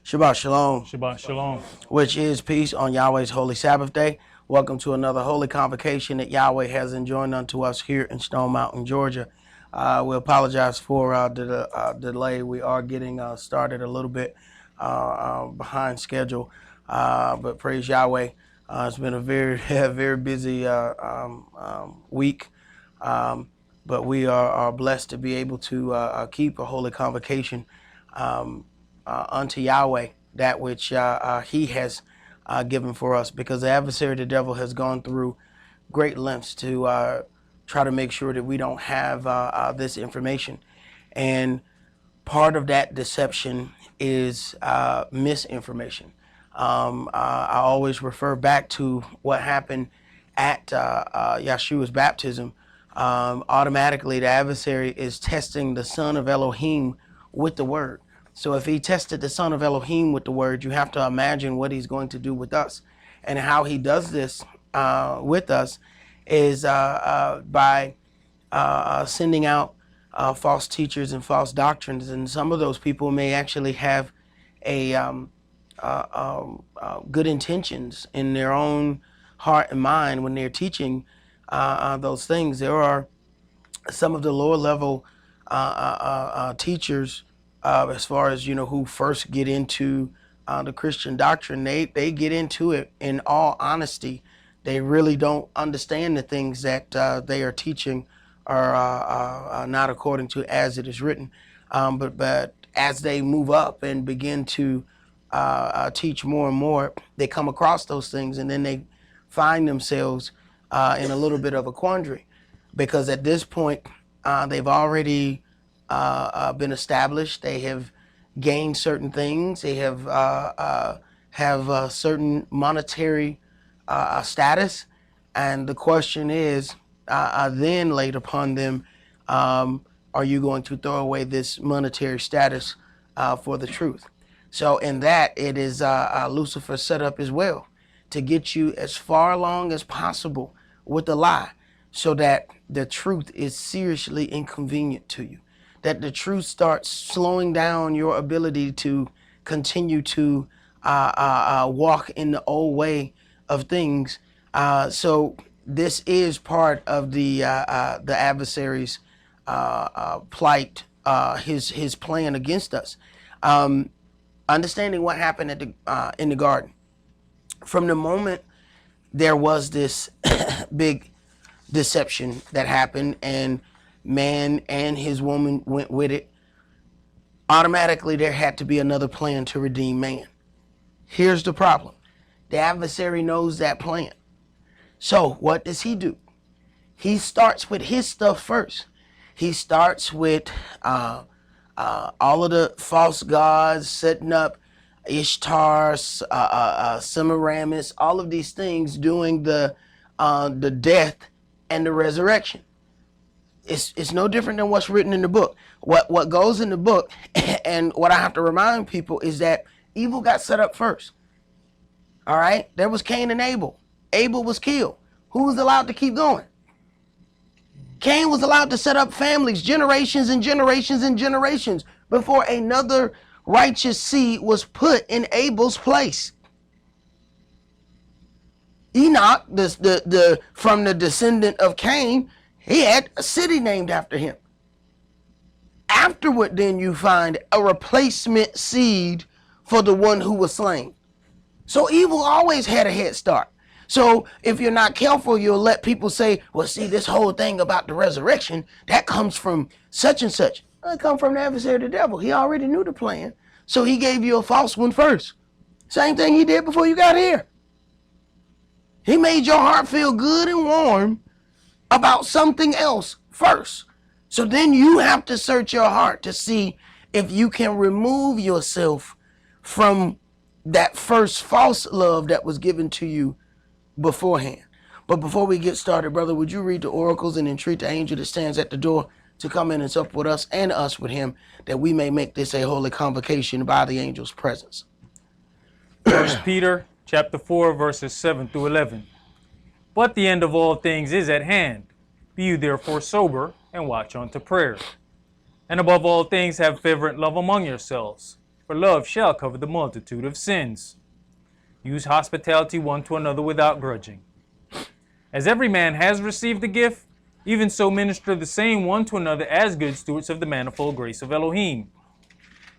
Shabbat Shalom, Shabbat Shalom. which is peace on Yahweh's holy Sabbath day. Welcome to another holy convocation that Yahweh has enjoined unto us here in Stone Mountain, Georgia. We apologize for the delay. We are getting started a little bit behind schedule, but praise Yahweh. It's been a very, very busy week, but we are blessed to be able to keep a holy convocation unto Yahweh, that which he has given for us, because the adversary, the devil, has gone through great lengths to try to make sure that we don't have this information. And part of that deception is misinformation. I always refer back to what happened at Yeshua's baptism. Automatically, the adversary is testing the son of Elohim with the word. So if he tested the son of Elohim with the word, you have to imagine what he's going to do with us. And how he does this with us is by sending out false teachers and false doctrines. And some of those people may actually have good intentions in their own heart and mind when they're teaching those things. There are some of the lower level teachers, as far as, who first get into the Christian doctrine. They get into it in all honesty. They really don't understand the things that they are teaching are not according to as it is written. But as they move up and begin to teach more and more, they come across those things, and then they find themselves in a little bit of a quandary, because at this point they've already been established. They have gained certain things. They have certain monetary status, and the question is then laid upon them: are you going to throw away this monetary status for the truth? So in that, it is Lucifer set up as well to get you as far along as possible with the lie, so that the truth is seriously inconvenient to you, that the truth starts slowing down your ability to continue to walk in the old way of things. So this is part of the adversary's plight, his plan against us. Understanding what happened at in the garden, from the moment there was this big deception that happened, and man and his woman went with it, automatically there had to be another plan to redeem man. Here's the problem: the adversary knows that plan. So what does he do? He starts with his stuff first. He starts with all of the false gods, setting up Ishtar, Semiramis, all of these things, doing the death and the resurrection. It's no different than what's written in the book. What goes in the book, and what I have to remind people, is that evil got set up first. All right? There was Cain and Abel. Abel was killed. Who was allowed to keep going? Cain was allowed to set up families, generations and generations and generations, before another righteous seed was put in Abel's place. Enoch, from the descendant of Cain, he had a city named after him. Afterward, then you find a replacement seed for the one who was slain. So evil always had a head start. So if you're not careful, you'll let people say, well, see, this whole thing about the resurrection, that comes from such and such. Well, it comes from the adversary, the devil. He already knew the plan, so he gave you a false one first. Same thing he did before you got here. He made your heart feel good and warm about something else first. So then you have to search your heart to see if you can remove yourself from that first false love that was given to you beforehand. But before we get started, brother, would you read the oracles and entreat the angel that stands at the door to come in and sup with us and us with him, that we may make this a holy convocation by the angel's presence? 1 Peter chapter 4, verses 7 through 11. But the end of all things is at hand. Be you therefore sober, and watch unto prayer. And above all things have fervent love among yourselves, for love shall cover the multitude of sins. Use hospitality one to another without grudging. As every man has received a gift, even so minister the same one to another as good stewards of the manifold grace of Elohim.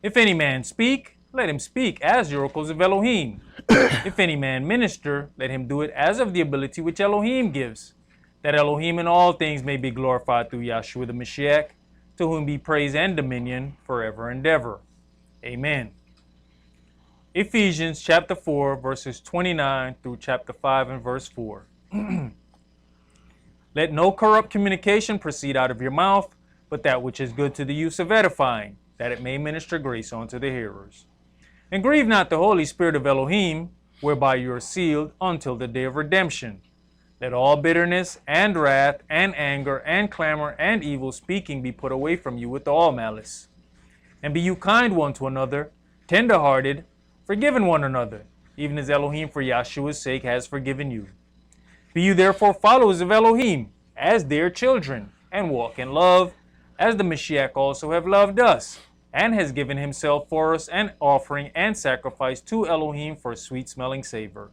If any man speak, let him speak as the oracles of Elohim. If any man minister, let him do it as of the ability which Elohim gives, that Elohim in all things may be glorified through Yahshua the Mashiach, to whom be praise and dominion forever and ever. Amen. Ephesians chapter 4, verses 29 through chapter 5 and verse 4. Let no corrupt communication proceed out of your mouth, but that which is good to the use of edifying, that it may minister grace unto the hearers. And grieve not the Holy Spirit of Elohim, whereby you are sealed until the day of redemption. Let all bitterness and wrath and anger and clamor and evil speaking be put away from you with all malice. And be you kind one to another, tender-hearted, forgiving one another, even as Elohim for Yahshua's sake has forgiven you. Be you therefore followers of Elohim, as dear children, and walk in love, as the Mashiach also have loved us, and has given himself for us an offering and sacrifice to Elohim for a sweet-smelling savor.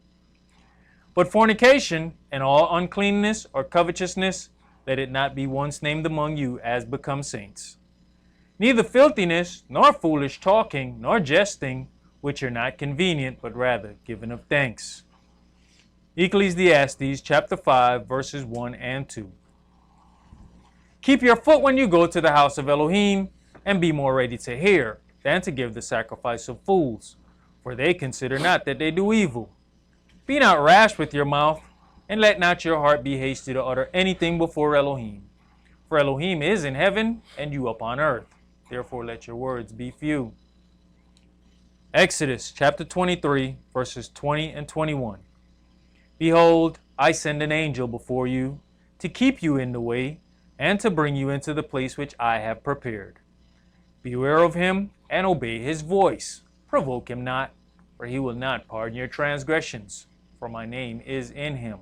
But fornication, and all uncleanness or covetousness, let it not be once named among you as becomes saints. Neither filthiness, nor foolish talking, nor jesting, which are not convenient, but rather given of thanks. Ecclesiastes chapter 5, verses 1 and 2. Keep your foot when you go to the house of Elohim, and be more ready to hear than to give the sacrifice of fools, for they consider not that they do evil. Be not rash with your mouth, and let not your heart be hasty to utter anything before Elohim. For Elohim is in heaven, and you upon earth. Therefore let your words be few. Exodus chapter 23, verses 20 and 21. Behold, I send an angel before you, to keep you in the way, and to bring you into the place which I have prepared. Beware of him, and obey his voice. Provoke him not, for he will not pardon your transgressions, for my name is in him.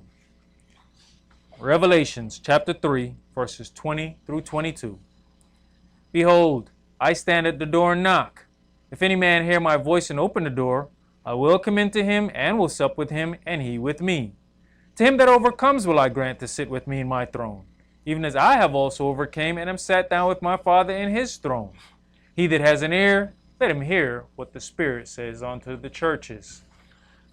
Revelations chapter 3, verses 20 through 22. Behold, I stand at the door and knock. If any man hear my voice and open the door, I will come into him and will sup with him, and he with me. To him that overcomes will I grant to sit with me in my throne, even as I have also overcame and am sat down with my Father in his throne. He that has an ear, let him hear what the Spirit says unto the churches.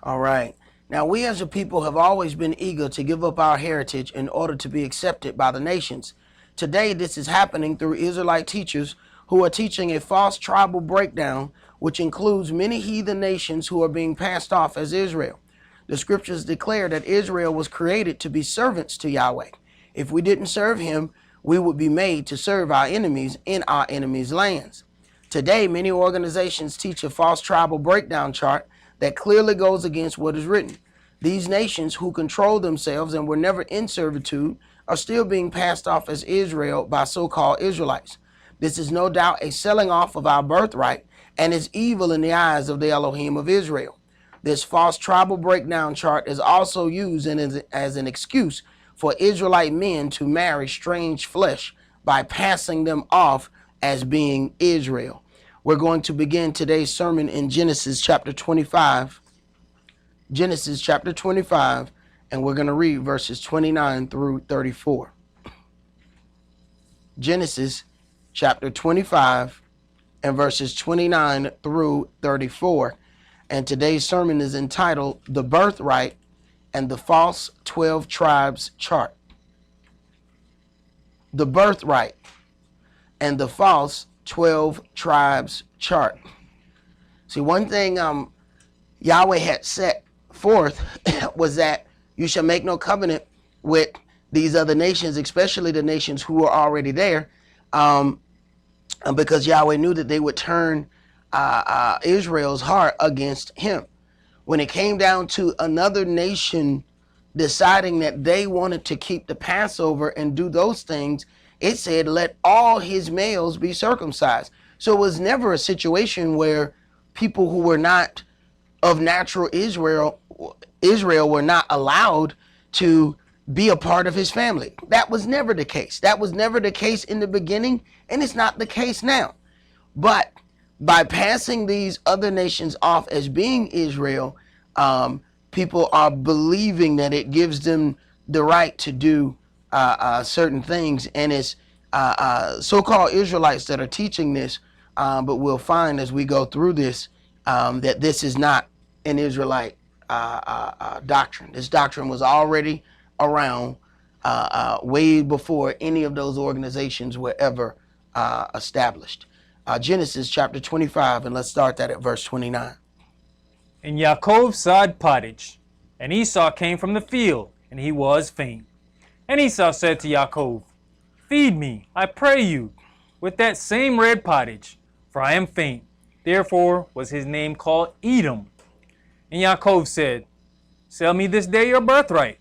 All right. Now, we as a people have always been eager to give up our heritage in order to be accepted by the nations. Today, this is happening through Israelite teachers who are teaching a false tribal breakdown, which includes many heathen nations who are being passed off as Israel. The scriptures declare that Israel was created to be servants to Yahweh. If we didn't serve him, we would be made to serve our enemies in our enemies' lands. Today, many organizations teach a false tribal breakdown chart that clearly goes against what is written. These nations who control themselves and were never in servitude are still being passed off as Israel by so-called Israelites. This is no doubt a selling off of our birthright and is evil in the eyes of the Elohim of Israel. This false tribal breakdown chart is also used as an excuse for Israelite men to marry strange flesh by passing them off as being Israel. We're going to begin today's sermon in Genesis chapter 25. Genesis chapter 25, and we're going to read verses 29 through 34. Genesis chapter 25 and verses 29 through 34. And today's sermon is entitled The Birthright and the False 12 Tribes Chart. The Birthright and the False 12 Tribes Chart. See, one thing Yahweh had set forth was that you shall make no covenant with these other nations, especially the nations who are already there, because Yahweh knew that they would turn Israel's heart against him. When it came down to another nation deciding that they wanted to keep the Passover and do those things, it said, let all his males be circumcised. So it was never a situation where people who were not of natural Israel were not allowed to be a part of his family. That was never the case. That was never the case in the beginning, and it's not the case now. But by passing these other nations off as being Israel, people are believing that it gives them the right to do certain things, and it's so-called Israelites that are teaching this, but we'll find as we go through this that this is not an Israelite doctrine. This doctrine was already around way before any of those organizations were ever established. Genesis chapter 25, and let's start that at verse 29. And Yaakov sod pottage, and Esau came from the field, and he was faint. And Esau said to Yaakov, Feed me, I pray you, with that same red pottage, for I am faint. Therefore was his name called Edom. And Yaakov said, Sell me this day your birthright.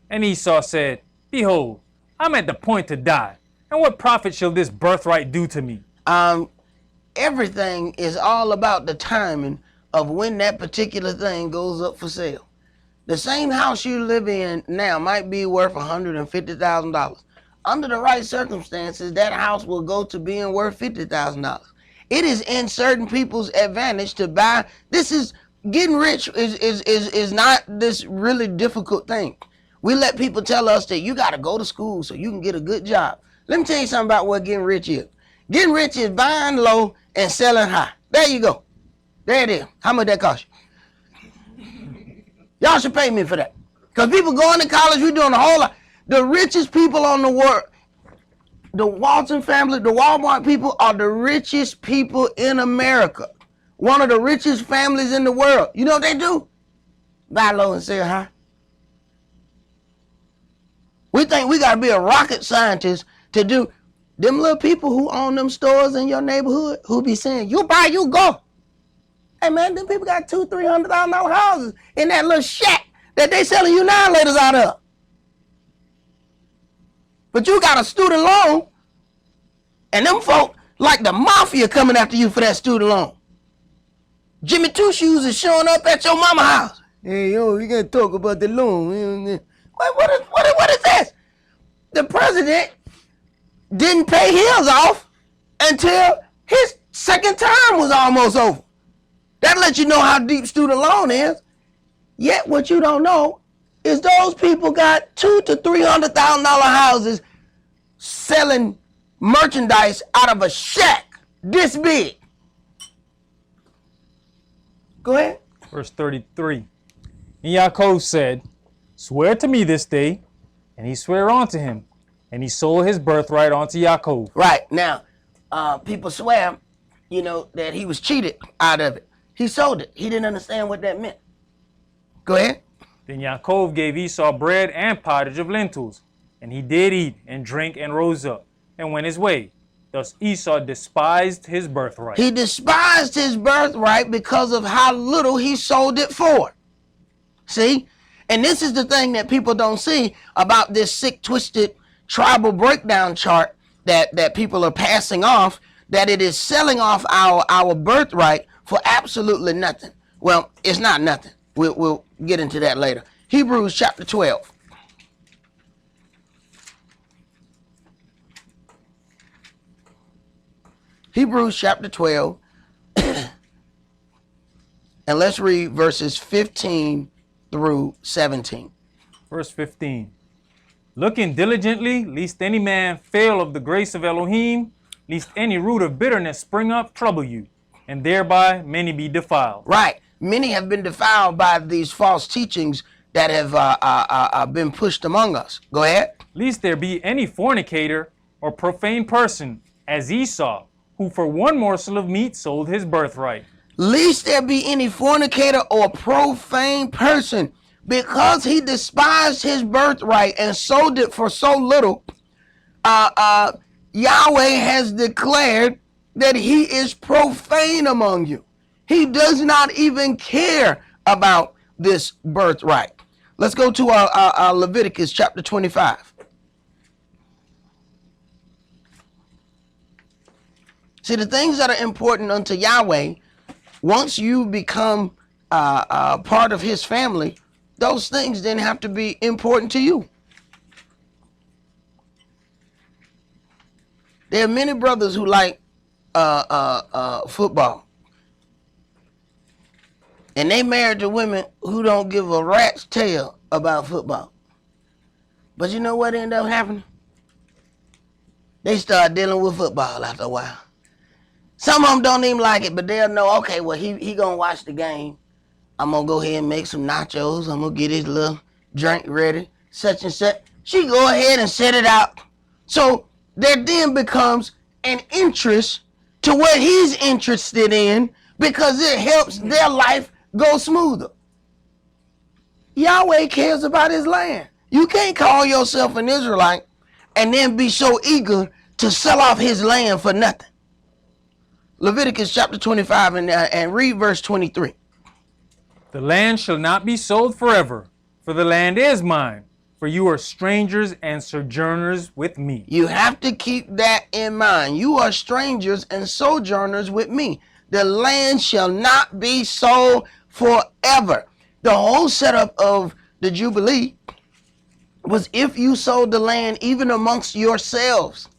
And Esau said, Behold, I'm at the point to die, and what profit shall this birthright do to me? Everything is all about the timing of when that particular thing goes up for sale. The same house you live in now might be worth $150,000. Under the right circumstances, that house will go to being worth $50,000. It is in certain people's advantage to buy. This is getting rich is not this really difficult thing. We let people tell us that you got to go to school so you can get a good job. Let me tell you something about what getting rich is. Getting rich is buying low and selling high. There you go. There it is. How much that cost you? Y'all should pay me for that. Because people going to college, we're doing a whole lot. The richest people on the world, the Walton family, the Walmart people are the richest people in America. One of the richest families in the world. You know what they do? Buy low and sell high. We think we got to be a rocket scientist to do. Them little people who own them stores in your neighborhood who be saying, you buy, you go. Hey man, them people got $200,000-$300,000 houses in that little shack that they selling you annihilators out of. But you got a student loan, and them folk like the mafia coming after you for that student loan. Jimmy Two Shoes is showing up at your mama house. Hey, yo, you gotta talk about the loan. What is this? The president didn't pay his off until his second term was almost over. That lets you know how deep student loan is. Yet what you don't know is those people got $200,000 to $300,000 houses selling merchandise out of a shack this big. Go ahead. Verse 33. And Yaakov said, Swear to me this day. And he sware unto him. And he sold his birthright unto Yaakov. Right. Now, people swear, that he was cheated out of it. He sold it. He didn't understand what that meant. Go ahead. Then Yaakov gave Esau bread and pottage of lentils. And he did eat and drink and rose up and went his way. Thus Esau despised his birthright. He despised his birthright because of how little he sold it for. See? And this is the thing that people don't see about this sick, twisted tribal breakdown chart that people are passing off, that it is selling off our birthright for absolutely nothing. Well, it's not nothing. We'll get into that later. Hebrews chapter 12. Hebrews chapter 12. And let's read verses 15 through 17. Verse 15. Looking diligently, lest any man fail of the grace of Elohim, lest any root of bitterness spring up, trouble you, and thereby many be defiled. Right. Many have been defiled by these false teachings that have been pushed among us. Go ahead. Lest there be any fornicator or profane person, as Esau, who for one morsel of meat sold his birthright. Lest there be any fornicator or profane person, because he despised his birthright and sold it for so little. Yahweh has declared that he is profane among you. He does not even care about this birthright. Let's go to our Leviticus chapter 25. See, the things that are important unto Yahweh, once you become part of his family, those things then have to be important to you. There are many brothers who like football, and they married to women who don't give a rat's tail about football. But you know what ended up happening? They start dealing with football after a while. Some of them don't even like it, but they'll know, okay, well, he gonna watch the game. I'm gonna go ahead and make some nachos. I'm gonna get his little drink ready, such and such. She go ahead and set it out. So there then becomes an interest to what he's interested in because it helps their life go smoother. Yahweh cares about his land. You can't call yourself an Israelite and then be so eager to sell off his land for nothing. Leviticus chapter 25 and read verse 23. The land shall not be sold forever, for the land is mine, for you are strangers and sojourners with me. You have to keep that in mind. You are strangers and sojourners with me. The land shall not be sold forever. The whole setup of the Jubilee was if you sold the land even amongst yourselves,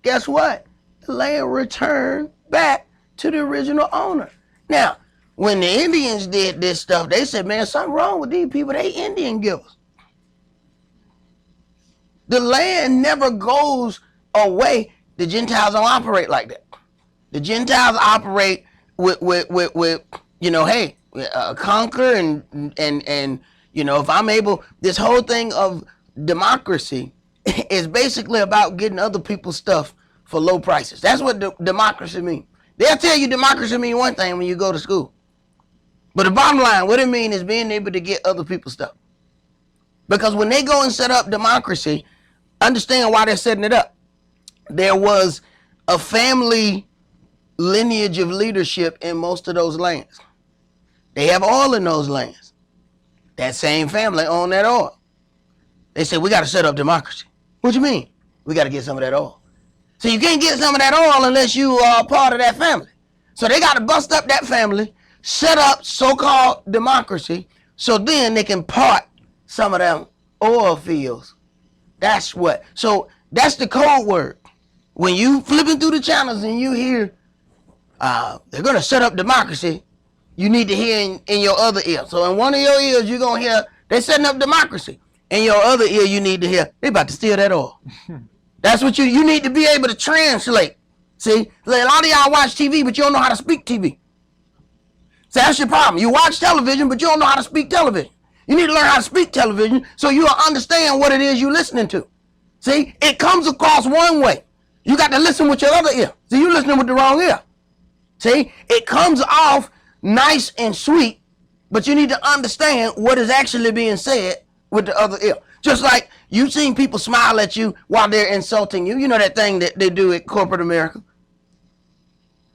guess what? The land returned back to the original owner. Now, when the Indians did this stuff, they said, man, something wrong with these people. They Indian givers. The land never goes away. The Gentiles don't operate like that. The Gentiles operate with you know, hey, conquer and you know, if I'm able, this whole thing of democracy is basically about getting other people's stuff for low prices. That's what democracy means. They'll tell you democracy means one thing when you go to school. But the bottom line, what it means is being able to get other people's stuff. Because when they go and set up democracy, understand why they're setting it up. There was a family lineage of leadership in most of those lands. They have oil in those lands. That same family owned that oil. They said, we got to set up democracy. What you mean? We got to get some of that oil. So you can't get some of that oil unless you are part of that family. So they got to bust up that family, set up so-called democracy, so then they can part some of them oil fields. That's what. So that's the code word. When you flipping through the channels and you hear they're going to set up democracy, you need to hear in your other ear. So in one of your ears, you're going to hear they're setting up democracy. In your other ear, you need to hear they're about to steal that oil. That's what you need to be able to translate. See, a lot of y'all watch TV, but you don't know how to speak TV. So that's your problem. You watch television, but you don't know how to speak television. You need to learn how to speak television so you'll understand what it is you're listening to. See, it comes across one way. You got to listen with your other ear. See, you're listening with the wrong ear. See, it comes off nice and sweet, but you need to understand what is actually being said with the other ear. Just like you've seen people smile at you while they're insulting you. You know that thing that they do at corporate America.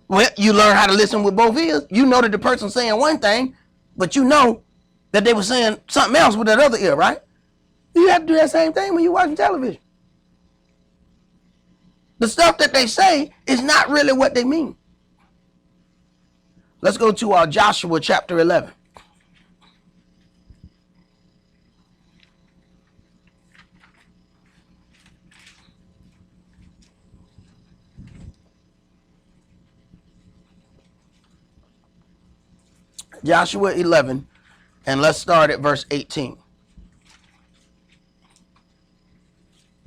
Well, you learn how to listen with both ears. You know that the person's saying one thing, but you know that they were saying something else with that other ear, right? You have to do that same thing when you're watching television. The stuff that they say is not really what they mean. Let's go to Joshua chapter 11. Joshua 11, and let's start at verse 18.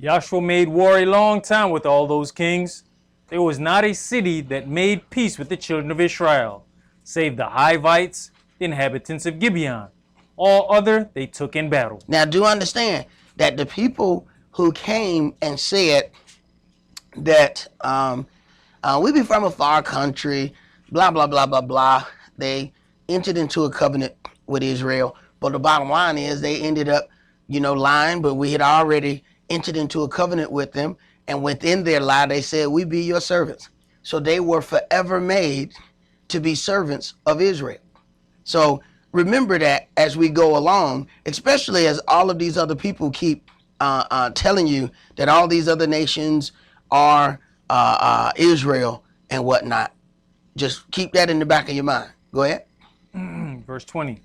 Joshua made war a long time with all those kings. There was not a city that made peace with the children of Israel, save the Hivites, the inhabitants of Gibeon. All other they took in battle. Now do understand that the people who came and said that we be from a far country, blah, blah, blah, blah, blah, they entered into a covenant with Israel. But the bottom line is they ended up, lying, but we had already entered into a covenant with them. And within their lie, they said, we be your servants. So they were forever made to be servants of Israel. So remember that as we go along, especially as all of these other people keep telling you that all these other nations are Israel and whatnot. Just keep that in the back of your mind. Go ahead. Verse 20.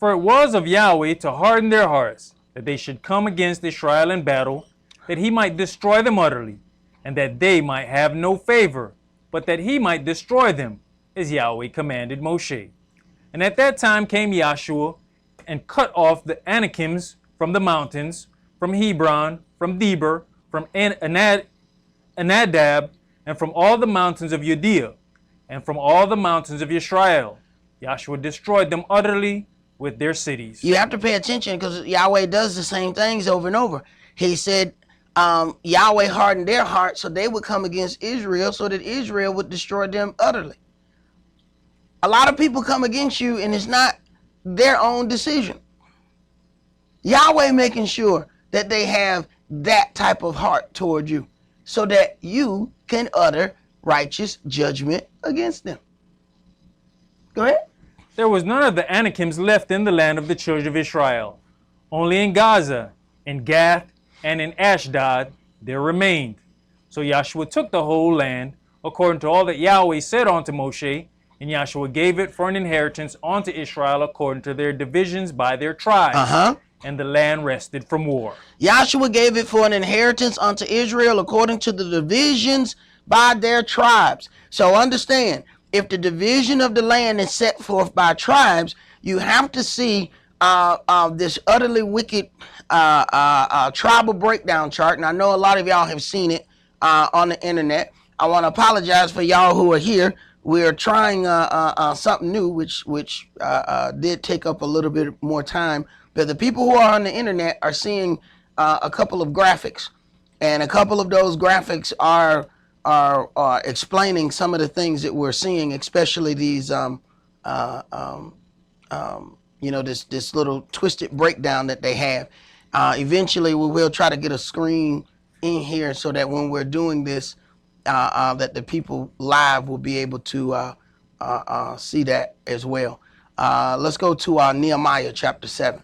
For it was of Yahweh to harden their hearts, that they should come against Israel in battle, that he might destroy them utterly, and that they might have no favor, but that he might destroy them, as Yahweh commanded Moshe. And at that time came Yahshua and cut off the Anakims from the mountains, from Hebron, from Deber, from Anadab, and from all the mountains of Judea, and from all the mountains of Israel. Yahshua destroyed them utterly with their cities. You have to pay attention because Yahweh does the same things over and over. He said Yahweh hardened their heart so they would come against Israel so that Israel would destroy them utterly. A lot of people come against you and it's not their own decision. Yahweh making sure that they have that type of heart toward you so that you can utter righteous judgment against them. Go ahead. There was none of the Anakims left in the land of the children of Israel. Only in Gaza, in Gath, and in Ashdod there remained. So Yahshua took the whole land, according to all that Yahweh said unto Moshe, and Yahshua gave it for an inheritance unto Israel according to their divisions by their tribes. And the land rested from war. Yahshua gave it for an inheritance unto Israel according to the divisions by their tribes. So understand, if the division of the land is set forth by tribes, you have to see this utterly wicked tribal breakdown chart. And I know a lot of y'all have seen it on the internet. I want to apologize for y'all who are here. We're trying something new, which did take up a little bit more time. But the people who are on the internet are seeing a couple of graphics, and a couple of those graphics are explaining some of the things that we're seeing, especially these this little twisted breakdown that they have. Eventually, we will try to get a screen in here so that when we're doing this, that the people live will be able to see that as well. Let's go to Nehemiah chapter 7.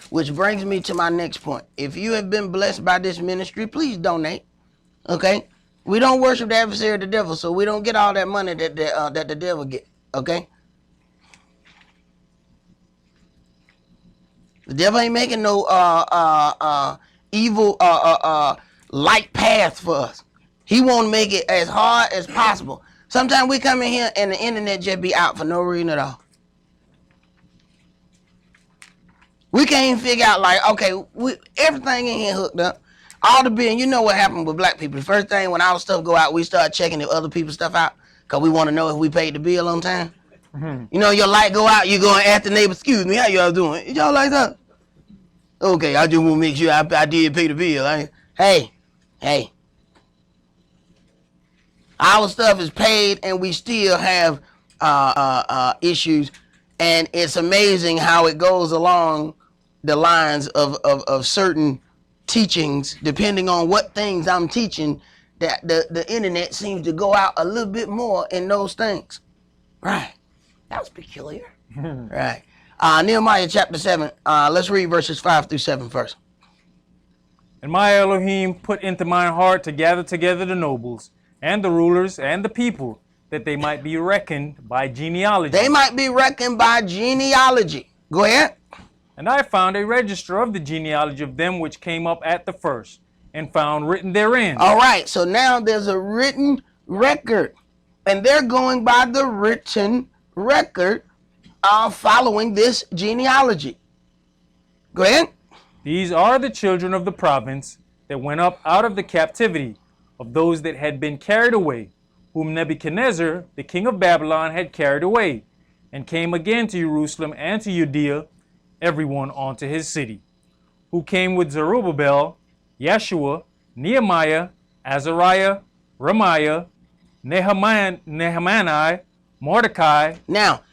Which brings me to my next point. If you have been blessed by this ministry, please donate. Okay? We don't worship the adversary of the devil, so we don't get all that money that the devil get. Okay? The devil ain't making no evil light path for us. He won't make it as hard as possible. Sometimes we come in here and the internet just be out for no reason at all. We can't even figure out, like, okay, everything in here hooked up. All the bill, you know what happened with black people. The first thing when our stuff go out, we start checking if other people's stuff out because we want to know if we paid the bill on time. Mm-hmm. You know, your light go out, you go and ask the neighbor, excuse me, how y'all doing? Y'all like that? Okay, I just want to make sure I did pay the bill. Hey. Our stuff is paid and we still have issues. And it's amazing how it goes along the lines of certain teachings, depending on what things I'm teaching, that the internet seems to go out a little bit more in those things. Right. That was peculiar. Right. Nehemiah chapter 7. Let's read verses 5 through 7 first. And my Elohim put into mine heart to gather together the nobles and the rulers and the people, that they might be reckoned by genealogy. They might be reckoned by genealogy. Go ahead. And I found a register of the genealogy of them which came up at the first, and found written therein. All right, so now there's a written record, and they're going by the written record following this genealogy. Go ahead. These are the children of the province that went up out of the captivity of those that had been carried away, whom Nebuchadnezzar, the king of Babylon, had carried away, and came again to Jerusalem and to Judea, everyone unto his city, who came with Zerubbabel, Yeshua, Nehemiah, Azariah, Ramiah, Nehemiah, Mordecai. Now,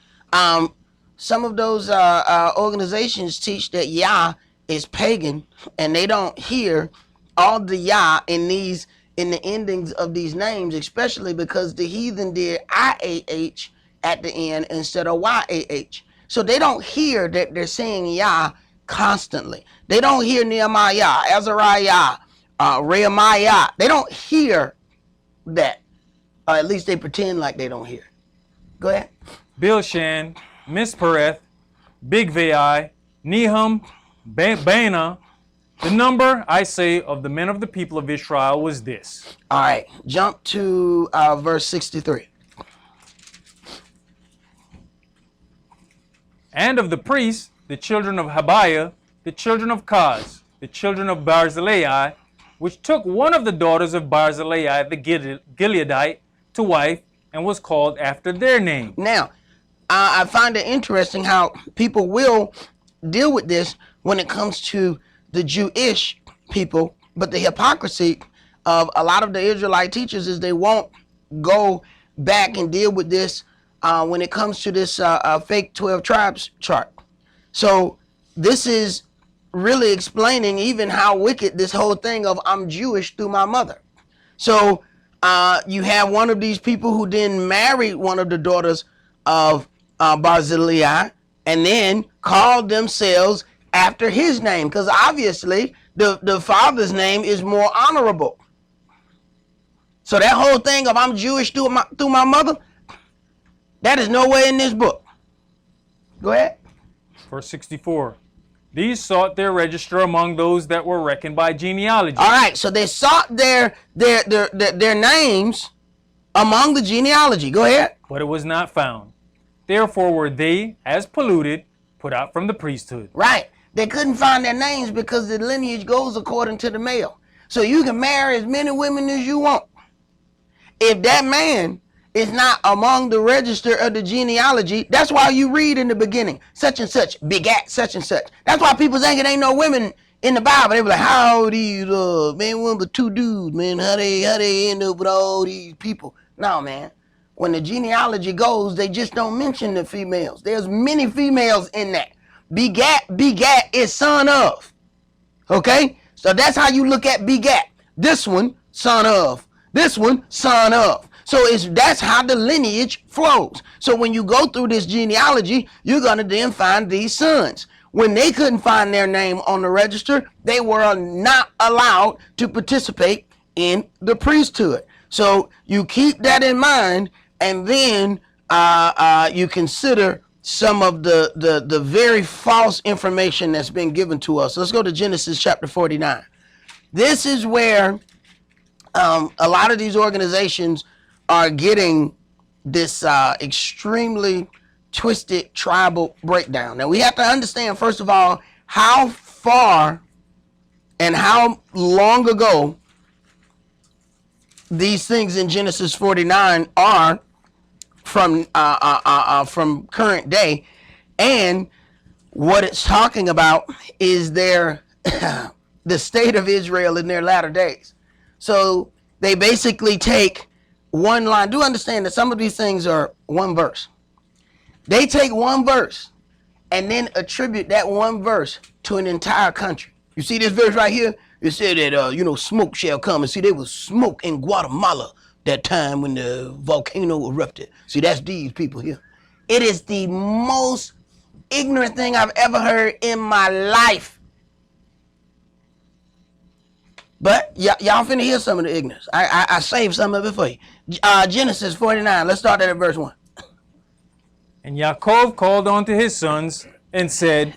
some of those organizations teach that Yah is pagan, and they don't hear all the Yah in the endings of these names, especially because the heathen did IAH at the end instead of YAH. So they don't hear that they're saying Yah constantly. They don't hear Nehemiah, Azariah, Rehemiah. They don't hear that. Or at least they pretend like they don't hear. Go ahead. Bilshan, Mispereth, Bigvai, Nehum, Bana, The number, I say, of the men of the people of Israel was this. All right, jump to verse 63. And of the priests, the children of Habiah, the children of Kaz, the children of Barzillai, which took one of the daughters of Barzillai the Gileadite to wife, and was called after their name. Now, I find it interesting how people will deal with this when it comes to the Jewish people, but the hypocrisy of a lot of the Israelite teachers is they won't go back and deal with this when it comes to this fake 12 tribes chart. So this is really explaining even how wicked this whole thing of I'm Jewish through my mother. So you have one of these people who then married one of the daughters of Barzillai and then called themselves after his name, because obviously the father's name is more honorable. So that whole thing of I'm Jewish through my mother, that is nowhere in this book. Go ahead. Verse 64. These sought their register among those that were reckoned by genealogy. All right, so they sought their names among the genealogy. Go ahead. But it was not found. Therefore were they, as polluted, put out from the priesthood. Right. They couldn't find their names because the lineage goes according to the male. So you can marry as many women as you want. If that man is not among the register of the genealogy, that's why you read in the beginning, such and such begat such and such. That's why people think it ain't no women in the Bible. They be like, how these man, one but two dudes, man, how they end up with all these people? No, man. When the genealogy goes, they just don't mention the females. There's many females in that. Begat is son of. Okay? So that's how you look at begat. This one, son of. This one, son of. So that's how the lineage flows. So when you go through this genealogy, you're going to then find these sons. When they couldn't find their name on the register, they were not allowed to participate in the priesthood. So you keep that in mind, and then you consider some of the very false information that's been given to us. Let's go to Genesis chapter 49. This is where a lot of these organizations are getting this extremely twisted tribal breakdown. Now we have to understand, first of all, how far and how long ago these things in Genesis 49 are from current day, and what it's talking about is their the state of Israel in their latter days. So they basically take one line. Do understand that some of these things are one verse. They take one verse and then attribute that one verse to an entire country. You see this verse right here? It said that smoke shall come. And see, there was smoke in Guatemala that time when the volcano erupted. See, that's these people here. It is the most ignorant thing I've ever heard in my life. But y'all finna hear some of the ignorance. I saved some of it for you. Genesis 49. Let's start at verse 1. And Yaakov called unto his sons and said,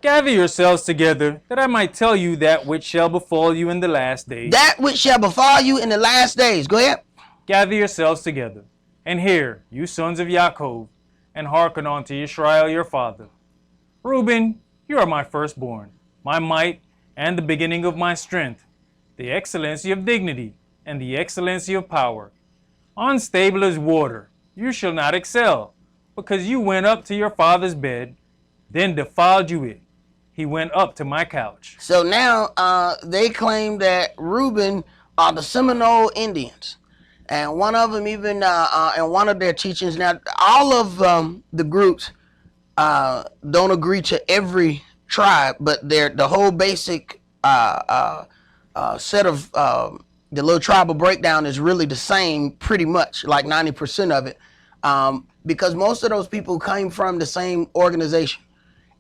Gather yourselves together, that I might tell you that which shall befall you in the last days. That which shall befall you in the last days. Go ahead. Gather yourselves together, and hear, you sons of Yaakov, and hearken unto Israel your father. Reuben, you are my firstborn, my might, and the beginning of my strength, the excellency of dignity, and the excellency of power. Unstable as water, you shall not excel, because you went up to your father's bed, then defiled you it. He went up to my couch. So now they claim that Reuben are the Seminole Indians. And one of them even, in one of their teachings, now all of the groups don't agree to every tribe, but the whole basic set of the little tribal breakdown is really the same, pretty much, like 90% of it, because most of those people came from the same organization.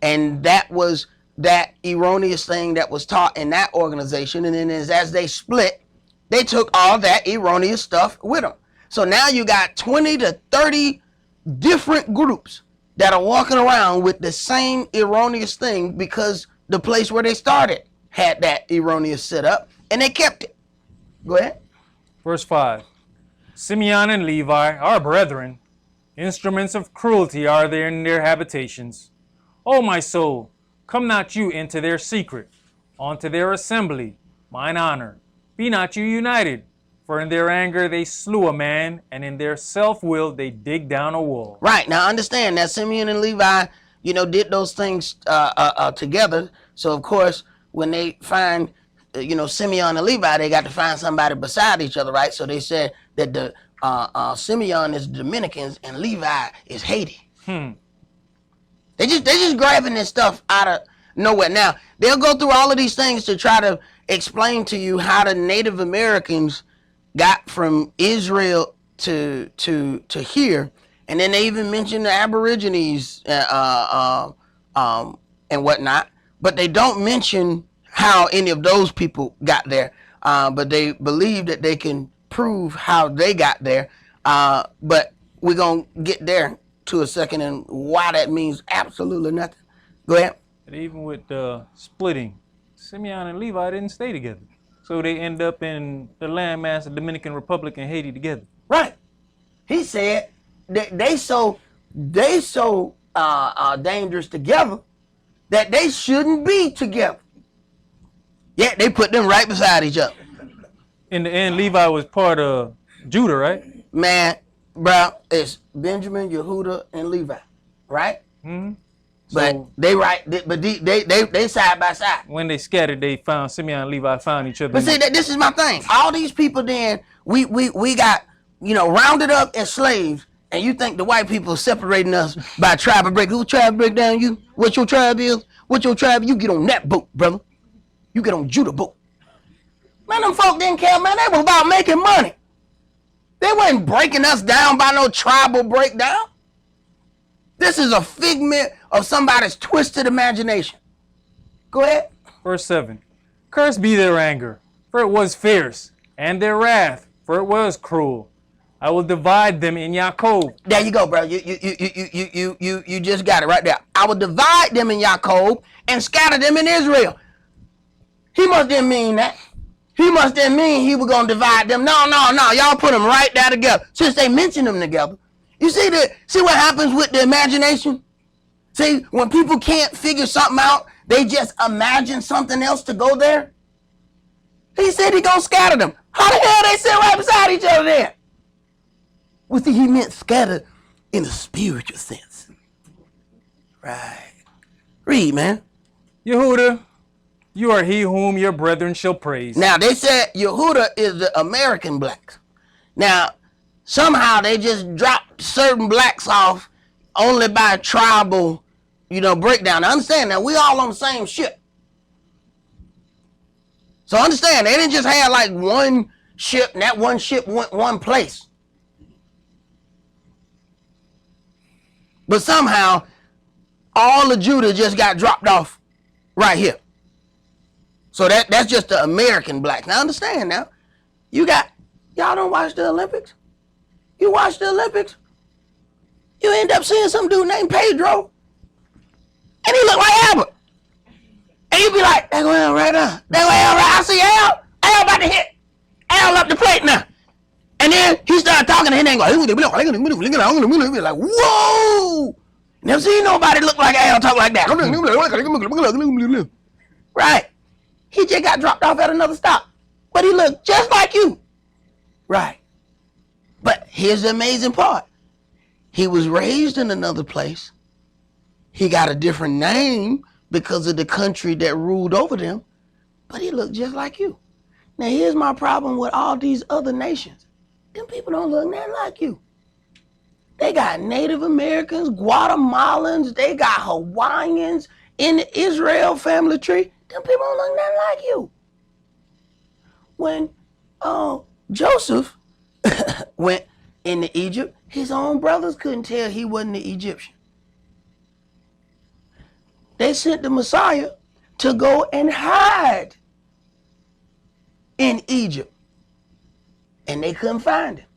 And that was that erroneous thing that was taught in that organization. And then as they split, they took all that erroneous stuff with them. So now you got 20 to 30 different groups that are walking around with the same erroneous thing because the place where they started had that erroneous setup, and they kept it. Go ahead. Verse 5. Simeon and Levi, our brethren, instruments of cruelty are they in their habitations. O my soul, come not you into their secret, onto their assembly, mine honor. Be not you united, for in their anger they slew a man, and in their self-will they dig down a wall. Right, now understand that Simeon and Levi, did those things together. So of course, when they find, Simeon and Levi, they got to find somebody beside each other, right? So they said that the Simeon is Dominicans and Levi is Haiti. They just grabbing this stuff out of nowhere. Now they'll go through all of these things to try to explain to you how the Native Americans got from Israel to here, and then they even mention the Aborigines and whatnot, but they don't mention how any of those people got there. But they believe that they can prove how they got there. But we're gonna get there to a second and why that means absolutely nothing. Go ahead. And even with the splitting, Simeon and Levi didn't stay together. So they end up in the landmass of Dominican Republic and Haiti together. Right. He said that they so dangerous together that they shouldn't be together. Yet they put them right beside each other. In the end, Levi was part of Judah, right? Man, bro, it's Benjamin, Yehuda, and Levi, right? Mm-hmm. But So they side by side. when they scattered, they found Simeon and Levi found each other. But see, this is my thing. All these people then, we got, rounded up as slaves, and you think the white people are separating us by tribe break. Who tribe break down you? What your tribe is? What your tribe? You get on that boat, brother. You get on Judah boat. Man, them folk didn't care, man. They was about making money. They wasn't breaking us down by no tribal breakdown. This is a figment of somebody's twisted imagination. Go ahead. Verse 7. Cursed be their anger, for it was fierce, and their wrath, for it was cruel. I will divide them in Yaakov. There you go, bro. You just got it right there. I will divide them in Yaakov and scatter them in Israel. He must didn't mean that. He must didn't mean he was gonna divide them. No. Y'all put them right there together. Since they mentioned them together. You see what happens with the imagination? See, when people can't figure something out, they just imagine something else to go there. He said he gonna scatter them. How the hell they sit right beside each other there? Well, see, he meant scatter in a spiritual sense. Right. Read, man. Yehuda, you are he whom your brethren shall praise. Now, they said Yehuda is the American blacks. Now, somehow they just dropped certain blacks off only by tribal, breakdown. Now, understand that we all on the same ship. So understand, they didn't just have like one ship, and that one ship went one place. But somehow, all of Judah just got dropped off right here. So that's just the American blacks. Now understand now, y'all don't watch the Olympics? You watch the Olympics? You end up seeing some dude named Pedro, and he look like Albert. And you be like, that going on right now. That going on right. I see Al. Al about to hit. Al up the plate now. And then he started talking and he ain't going, be like, whoa! Never seen nobody look like Al talk like that. Right. He just got dropped off at another stop. But he looked just like you. Right. But here's the amazing part. He was raised in another place. He got a different name because of the country that ruled over them. But he looked just like you. Now here's my problem with all these other nations. Them people don't look nothing like you. They got Native Americans, Guatemalans, they got Hawaiians in the Israel family tree. Them people don't look nothing like you. When Joseph went into Egypt, his own brothers couldn't tell he wasn't the Egyptian. They sent the Messiah to go and hide in Egypt. And they couldn't find him.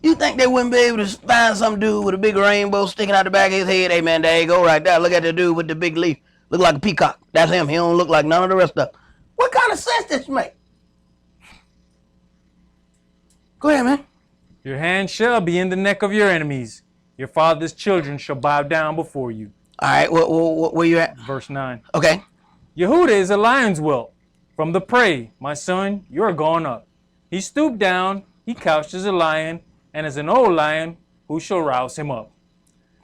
You think they wouldn't be able to find some dude with a big rainbow sticking out the back of his head? Hey man, there you go right there. Look at the dude with the big leaf. Look like a peacock. That's him. He don't look like none of the rest of them. What kind of sense this make? Go ahead, man. Your hand shall be in the neck of your enemies. Your father's children shall bow down before you. All right, where you at? Verse 9. Okay. Yehuda is a lion's whelp. From the prey, my son, you are gone up. He stooped down, he couched as a lion, and as an old lion, who shall rouse him up?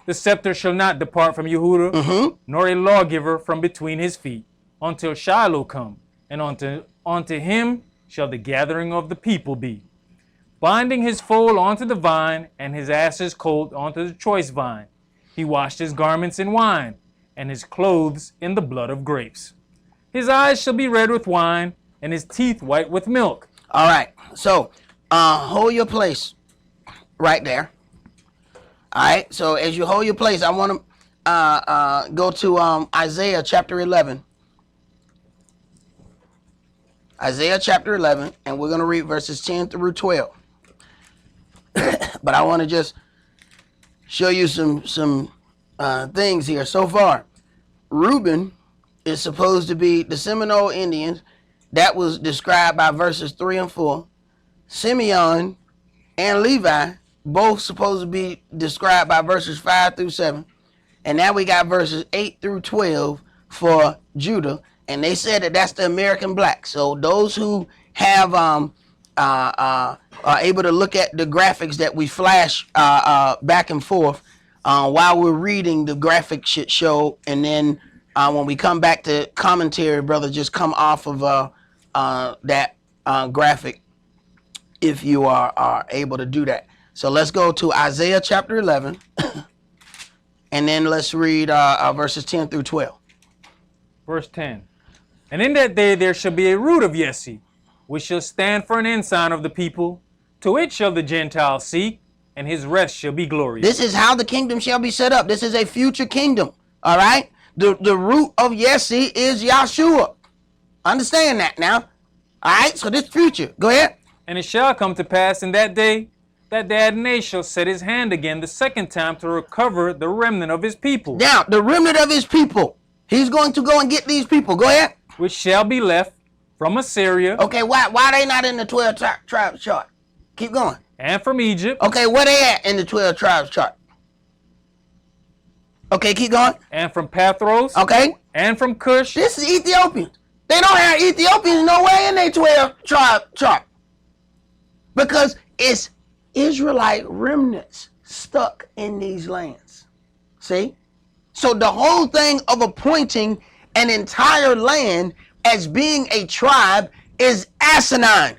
The scepter shall not depart from Yehuda, nor a lawgiver from between his feet, until Shiloh come, and unto him shall the gathering of the people be. Binding his foal onto the vine, and his ass's colt onto the choice vine. He washed his garments in wine, and his clothes in the blood of grapes. His eyes shall be red with wine, and his teeth white with milk. All right. So, hold your place right there. All right. So, as you hold your place, I want to go to Isaiah chapter 11. Isaiah chapter 11, and we're going to read verses 10 through 12. But I want to just show you some things here. So far, Reuben is supposed to be the Seminole Indians. That was described by verses 3 and 4. Simeon and Levi, both supposed to be described by verses 5 through 7. And now we got verses 8 through 12 for Judah. And they said that that's the American black. So those who have are able to look at the graphics that we flash back and forth while we're reading, the graphic should show, and then when we come back to commentary, brother, just come off of that graphic if you are able to do that. So let's go to Isaiah chapter 11, and then let's read verses 10 through 12. Verse 10. And in that day there shall be a root of Jesse, which shall stand for an ensign of the people. To it shall the Gentiles seek, and his rest shall be glorious. This is how the kingdom shall be set up. This is a future kingdom. All right? The root of Jesse is Yahshua. Understand that now. All right? So this future. Go ahead. And it shall come to pass in that day that the Adonai shall set his hand again the second time to recover the remnant of his people. Now, the remnant of his people. He's going to go and get these people. Go ahead. Which shall be left from Assyria. Okay, why they not in the 12 tribes chart? Keep going. And from Egypt. Okay, where they at in the 12 tribes chart? Okay, keep going. And from Pathros. Okay. And from Cush. This is Ethiopians. They don't have Ethiopians nowhere in their 12 tribe chart. Because it's Israelite remnants stuck in these lands. See? So the whole thing of appointing an entire land as being a tribe is asinine.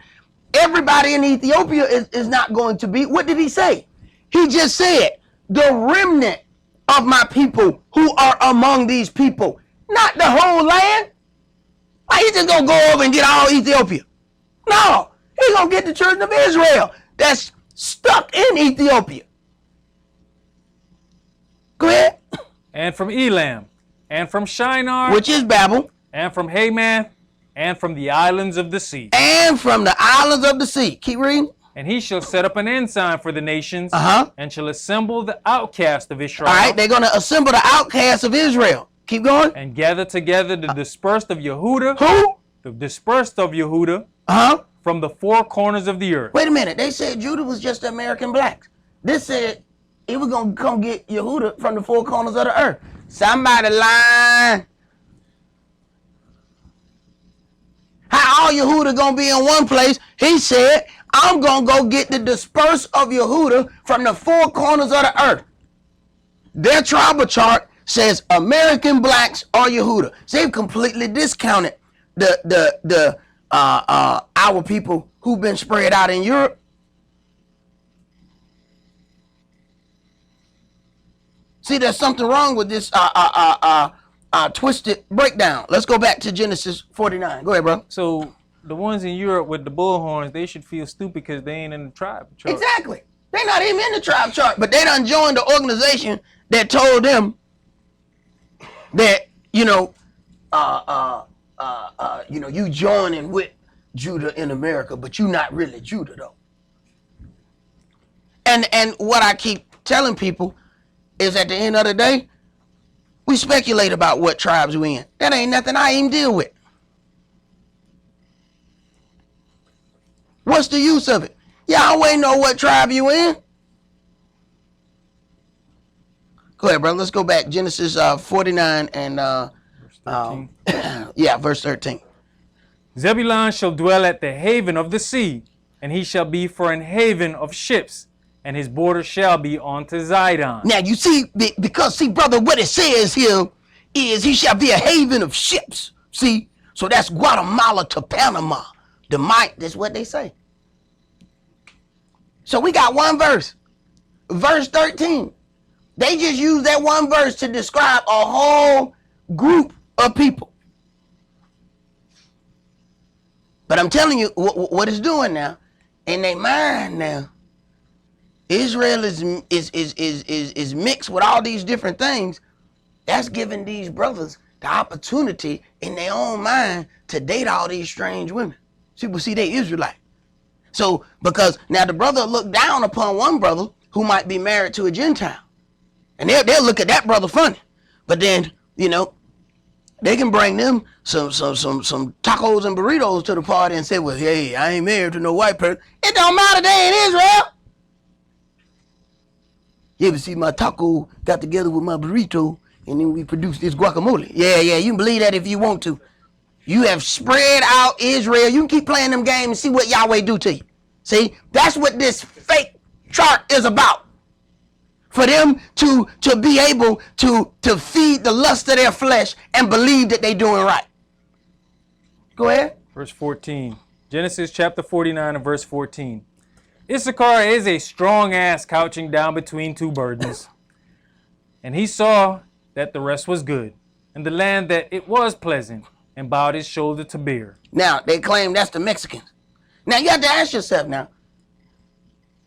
Everybody in Ethiopia is not going to be. What did he say? He just said, the remnant of my people who are among these people. Not the whole land. Why he just gonna go over and get all Ethiopia? No, he's gonna get the children of Israel that's stuck in Ethiopia. Go ahead. And from Elam, and from Shinar, which is Babel, and from Hamath, and from the islands of the sea. And from the islands of the sea. Keep reading. And he shall set up an ensign for the nations, and shall assemble the outcast of Israel. All right, they're going to assemble the outcasts of Israel. Keep going. And gather together the dispersed of Yehuda. Who? The dispersed of Yehuda. From the four corners of the earth. Wait a minute. They said Judah was just the American blacks. This said he was going to come get Yehuda from the four corners of the earth. Somebody lying. How all Yehuda going to be in one place? He said, I'm going to go get the dispersed of Yehuda from the four corners of the earth. Their tribal chart says American blacks are Yehuda. So they've completely discounted our people who've been spread out in Europe. See, there's something wrong with this twisted breakdown. Let's go back to Genesis 49. Go ahead, bro. So the ones in Europe with the bullhorns, they should feel stupid because they ain't in the tribe chart. Exactly. They're not even in the tribe chart, but they done joined the organization that told them that, you joining with Judah in America, but you not really Judah though. And what I keep telling people is at the end of the day, We speculate about what tribes we in. That ain't nothing I even deal with. What's the use of it? Yahweh know what tribe you in. Go ahead, brother. Let's go back. Genesis 49 and verse 13. Yeah, verse 13. Zebulun shall dwell at the haven of the sea, and he shall be for an haven of ships, and his border shall be unto Zidon. Now you see, because see, brother, what it says here is he shall be a haven of ships. See, so that's Guatemala to Panama. That's what they say. So we got one verse, verse 13. They just use that one verse to describe a whole group of people. But I'm telling you what it's doing now. In their mind now, Israel is mixed with all these different things. That's giving these brothers the opportunity in their own mind to date all these strange women. See, they Israelite. So, because now the brother look down upon one brother who might be married to a Gentile. And they'll look at that brother funny. But then, you know, they can bring them some tacos and burritos to the party and say, well, hey, I ain't married to no white person. It don't matter, they in Israel. You ever see my taco got together with my burrito and then we produced this guacamole? Yeah, you can believe that if you want to. You have spread out Israel. You can keep playing them games and see what Yahweh do to you. See, that's what this fake chart is about. For them to be able to feed the lust of their flesh and believe that they're doing right. Go ahead. Verse 14. Genesis chapter 49 and verse 14. Issachar is a strong ass couching down between two burdens. And he saw that the rest was good, and the land that it was pleasant, and bowed his shoulder to bear. Now, they claim that's the Mexicans. Now, you have to ask yourself now,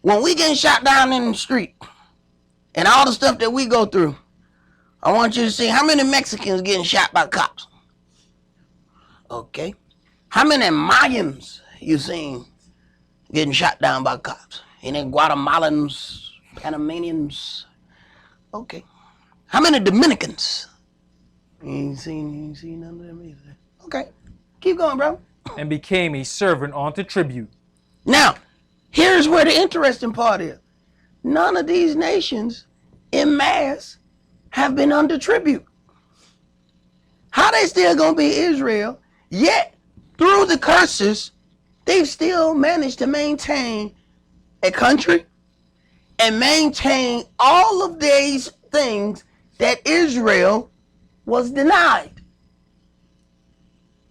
when we getting shot down in the street, and all the stuff that we go through, I want you to see how many Mexicans getting shot by cops. Okay. How many Mayans you seen getting shot down by cops? Any Guatemalans, Panamanians? Okay. How many Dominicans? You ain't seen none of them either. Okay. Keep going, bro. And became a servant unto tribute. Now, here's where the interesting part is. None of these nations in mass have been under tribute. How they still gonna be Israel, yet through the curses, they've still managed to maintain a country and maintain all of these things that Israel was denied.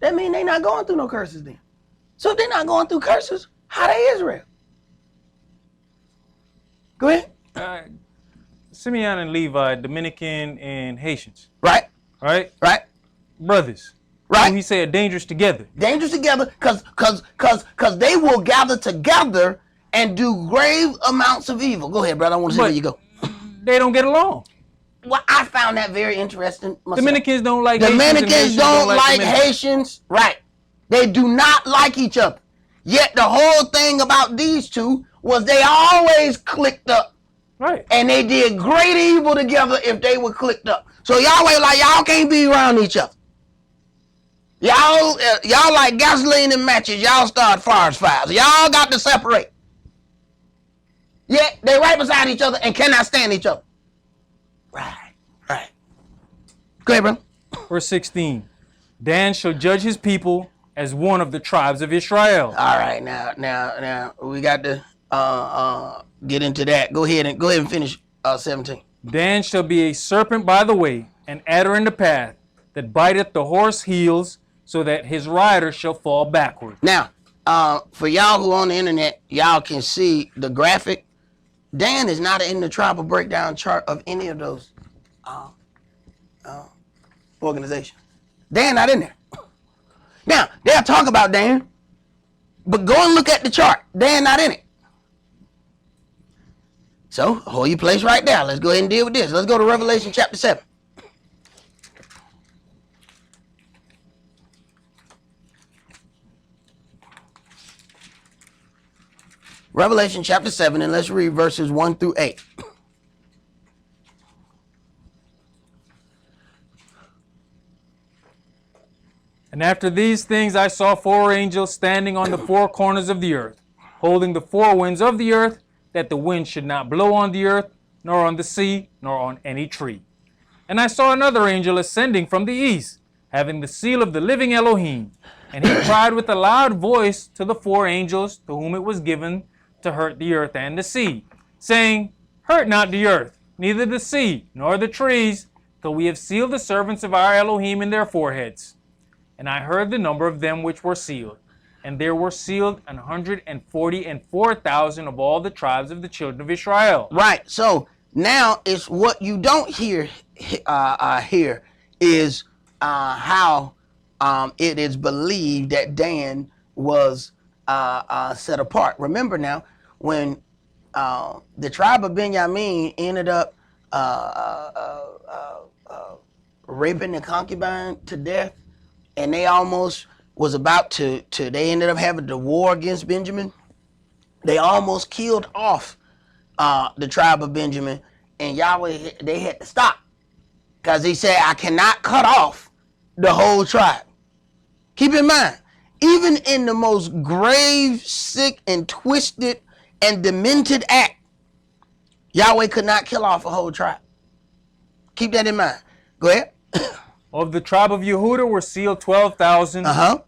That means they're not going through no curses then. So if they're not going through curses, how they Israel? Go ahead. Simeon and Levi, Dominican and Haitians. Right. Right? Brothers. Right. Who he said dangerous together. Dangerous together because they will gather together and do grave amounts of evil. Go ahead, brother. I want to see where you go. They don't get along. Well, I found that very interesting myself. Dominicans don't like Dominicans Haitians. don't like Haitians. Right. They do not like each other. Yet the whole thing about these two was they always clicked up. Right. And they did great evil together if they were clicked up. So Yahweh like, y'all can't be around each other. Y'all like gasoline and matches. Y'all start forest fires. Y'all got to separate. Yet they right beside each other and cannot stand each other. Right. Go ahead, bro. Verse 16. Dan shall judge his people as one of the tribes of Israel. All right, now we got to get into that. Go ahead and finish 17. Dan shall be a serpent by the way, an adder in the path, that biteth the horse heels, so that his rider shall fall backward. Now, for y'all who on the internet, y'all can see the graphic. Dan is not in the tribal breakdown chart of any of those organizations. Dan not in there. Now, they'll talk about Dan, but go and look at the chart. Dan not in it. So, hold your place right there. Let's go ahead and deal with this. Let's go to Revelation chapter 7. Revelation chapter 7, and let's read verses 1 through 8. And after these things I saw 4 angels standing on the 4 corners of the earth, holding the 4 winds of the earth, that the wind should not blow on the earth, nor on the sea, nor on any tree. And I saw another angel ascending from the east, having the seal of the living Elohim. And he cried with a loud voice to the 4 angels to whom it was given to hurt the earth and the sea, saying, Hurt not the earth, neither the sea, nor the trees, till we have sealed the servants of our Elohim in their foreheads. And I heard the number of them which were sealed. And there were sealed 144,000 of all the tribes of the children of Israel. Right. So now it's what you don't hear here is how it is believed that Dan was set apart. Remember now, when the tribe of Benjamin ended up raping the concubine to death, and they almost was about to they ended up having the war against Benjamin. They almost killed off the tribe of Benjamin, and Yahweh, they had to stop, because he said, I cannot cut off the whole tribe. Keep in mind, even in the most grave, sick, and twisted, and demented act, Yahweh could not kill off a whole tribe. Keep that in mind. Go ahead. Of the tribe of Yehudah were sealed 12,000.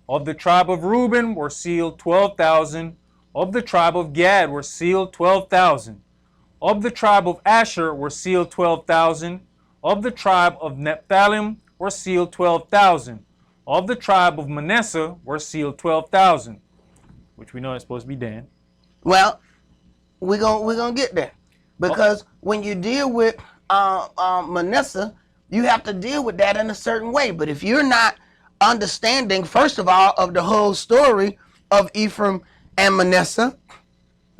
Of the tribe of Reuben were sealed 12,000. Of the tribe of Gad were sealed 12,000. Of the tribe of Asher were sealed 12,000. Of the tribe of Nephthalim were sealed 12,000. Of the tribe of Manasseh were sealed 12,000, which we know is supposed to be Dan. Well, we're gonna get there, because when you deal with Manasseh, you have to deal with that in a certain way. But if you're not understanding, first of all, of the whole story of Ephraim and Manasseh,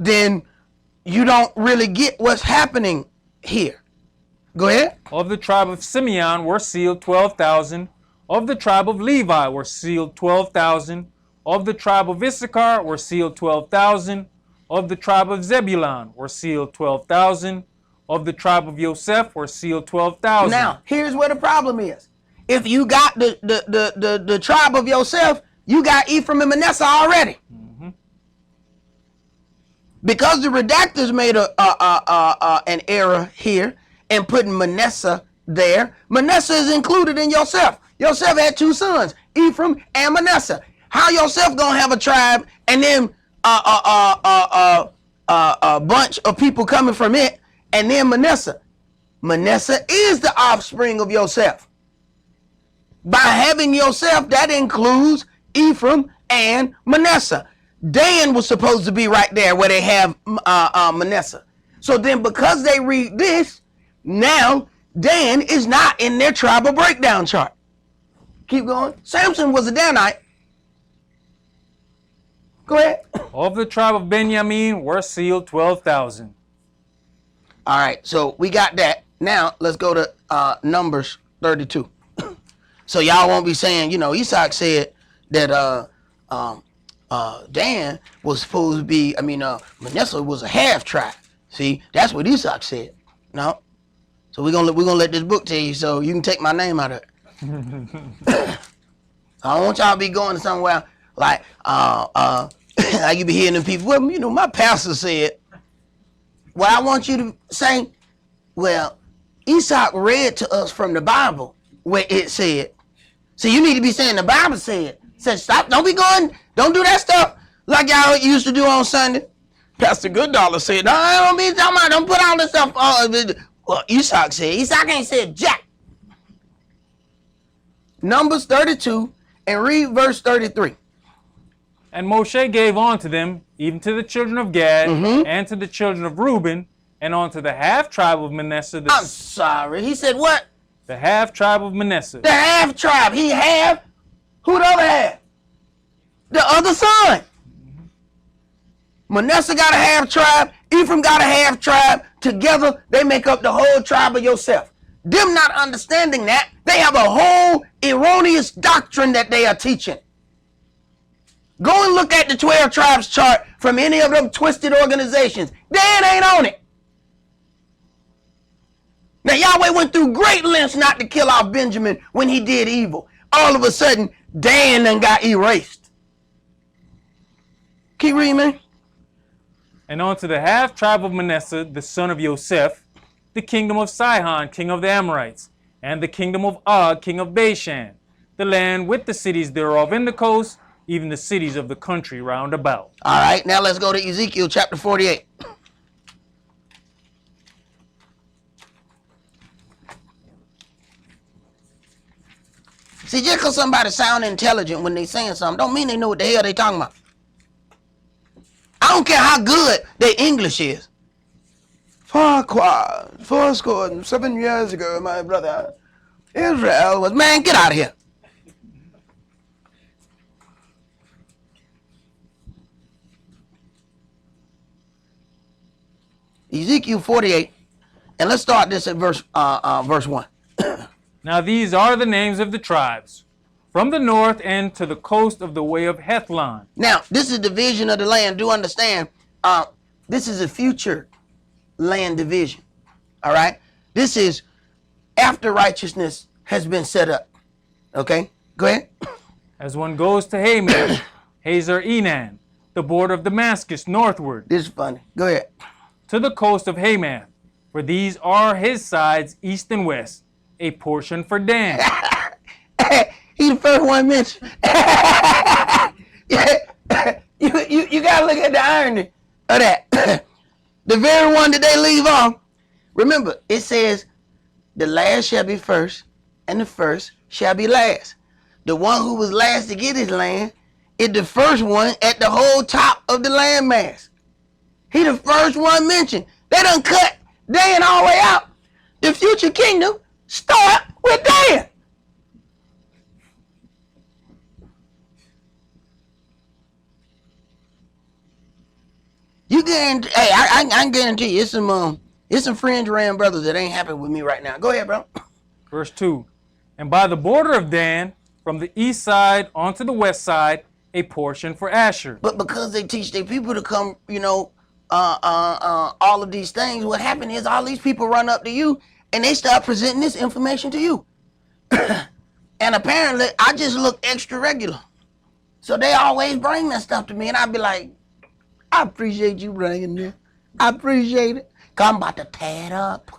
then you don't really get what's happening here. Go ahead. Of the tribe of Simeon were sealed 12,000. Of the tribe of Levi were sealed 12,000. Of the tribe of Issachar were sealed 12,000. Of the tribe of Zebulun were sealed 12,000. Of the tribe of Yosef were sealed 12,000. Now, here's where the problem is. If you got the tribe of Yosef, you got Ephraim and Manasseh already. Because the redactors made an error here and putting Manasseh there. Manasseh is included in Yosef. Yosef had 2 sons, Ephraim and Manasseh. How Yosef gonna have a tribe and then a bunch of people coming from it, and then Manasseh? Manasseh is the offspring of Yosef. By having Yosef, that includes Ephraim and Manasseh. Dan was supposed to be right there where they have Manasseh. So then, because they read this, now Dan is not in their tribal breakdown chart. Keep going. Samson was a Danite. Go ahead. Of the tribe of Benjamin were sealed 12,000. All right, so we got that. Now let's go to Numbers 32. So y'all won't be saying, you know, Isaac said that Dan was supposed to be, Manasseh was a half tribe. See, that's what Isaac said. No. So we're gonna let this book tell you, so you can take my name out of it. I don't want y'all to be going somewhere like like you be hearing them people, well, you know, my pastor said. Well, I want you to say, well, Isaac read to us from the Bible where it said. So you need to be saying the Bible said. Said, stop, don't be going, don't do that stuff like y'all used to do on Sunday. Pastor Goodollar said, no, I don't be talking about, don't put all this stuff. Well, Isaac said, Isaac ain't said jack. Numbers 32 and read verse 33. And Moshe gave unto them, even to the children of Gad, and to the children of Reuben, and unto the half tribe of Manasseh. I'm sorry. He said what? The half tribe of Manasseh. The half tribe. He half. Who the other half? The other son. Manasseh got a half tribe. Ephraim got a half tribe. Together, they make up the whole tribe of Yosef. Them not understanding that, they have a whole erroneous doctrine that they are teaching. Go and look at the 12 tribes chart from any of them twisted organizations. Dan ain't on it. Now, Yahweh went through great lengths not to kill off Benjamin when he did evil. all of a sudden, Dan done got erased. Keep reading, man. And unto the half tribe of Manasseh, the son of Joseph, the kingdom of Sihon, king of the Amorites, and the kingdom of Og, king of Bashan, the land with the cities thereof in the coast, even the cities of the country round about. All right, now let's go to Ezekiel chapter 48. See, just because somebody sound intelligent when they saying something, don't mean they know what the hell they talking about. I don't care how good their English is. Fourscore and 7 years ago, my brother Israel was, man, get out of here. Ezekiel 48, and let's start this at verse 1. Now these are the names of the tribes, from the north end to the coast of the way of Hethlon. Now, this is division of the land. Do understand, this is a future land division. All right? This is after righteousness has been set up. Okay? Go ahead. As one goes to Hamath, Hazar Enan, the border of Damascus northward, This is funny. Go ahead. to the coast of Hamath, for these are his sides east and west, a portion for Dan. He the first one mentioned. you gotta look at the irony of that. The very one that they leave off. Remember, it says, the last shall be first, and the first shall be last. The one who was last to get his land is the first one at the whole top of the landmass. He the first one mentioned. They done cut Dan all the way out. The future kingdom start with Dan. You guarantee? Hey, I guarantee you, it's some fringe ram brothers that ain't happy with me right now. Go ahead, bro. Verse 2, and by the border of Dan, from the east side onto the west side, a portion for Asher. But because they teach their people to come, all of these things, what happened is all these people run up to you and they start presenting this information to you. And apparently, I just look extra regular. So they always bring that stuff to me, and I'd be like, I appreciate you bringing this. I appreciate it. Cause I'm about to tear it up.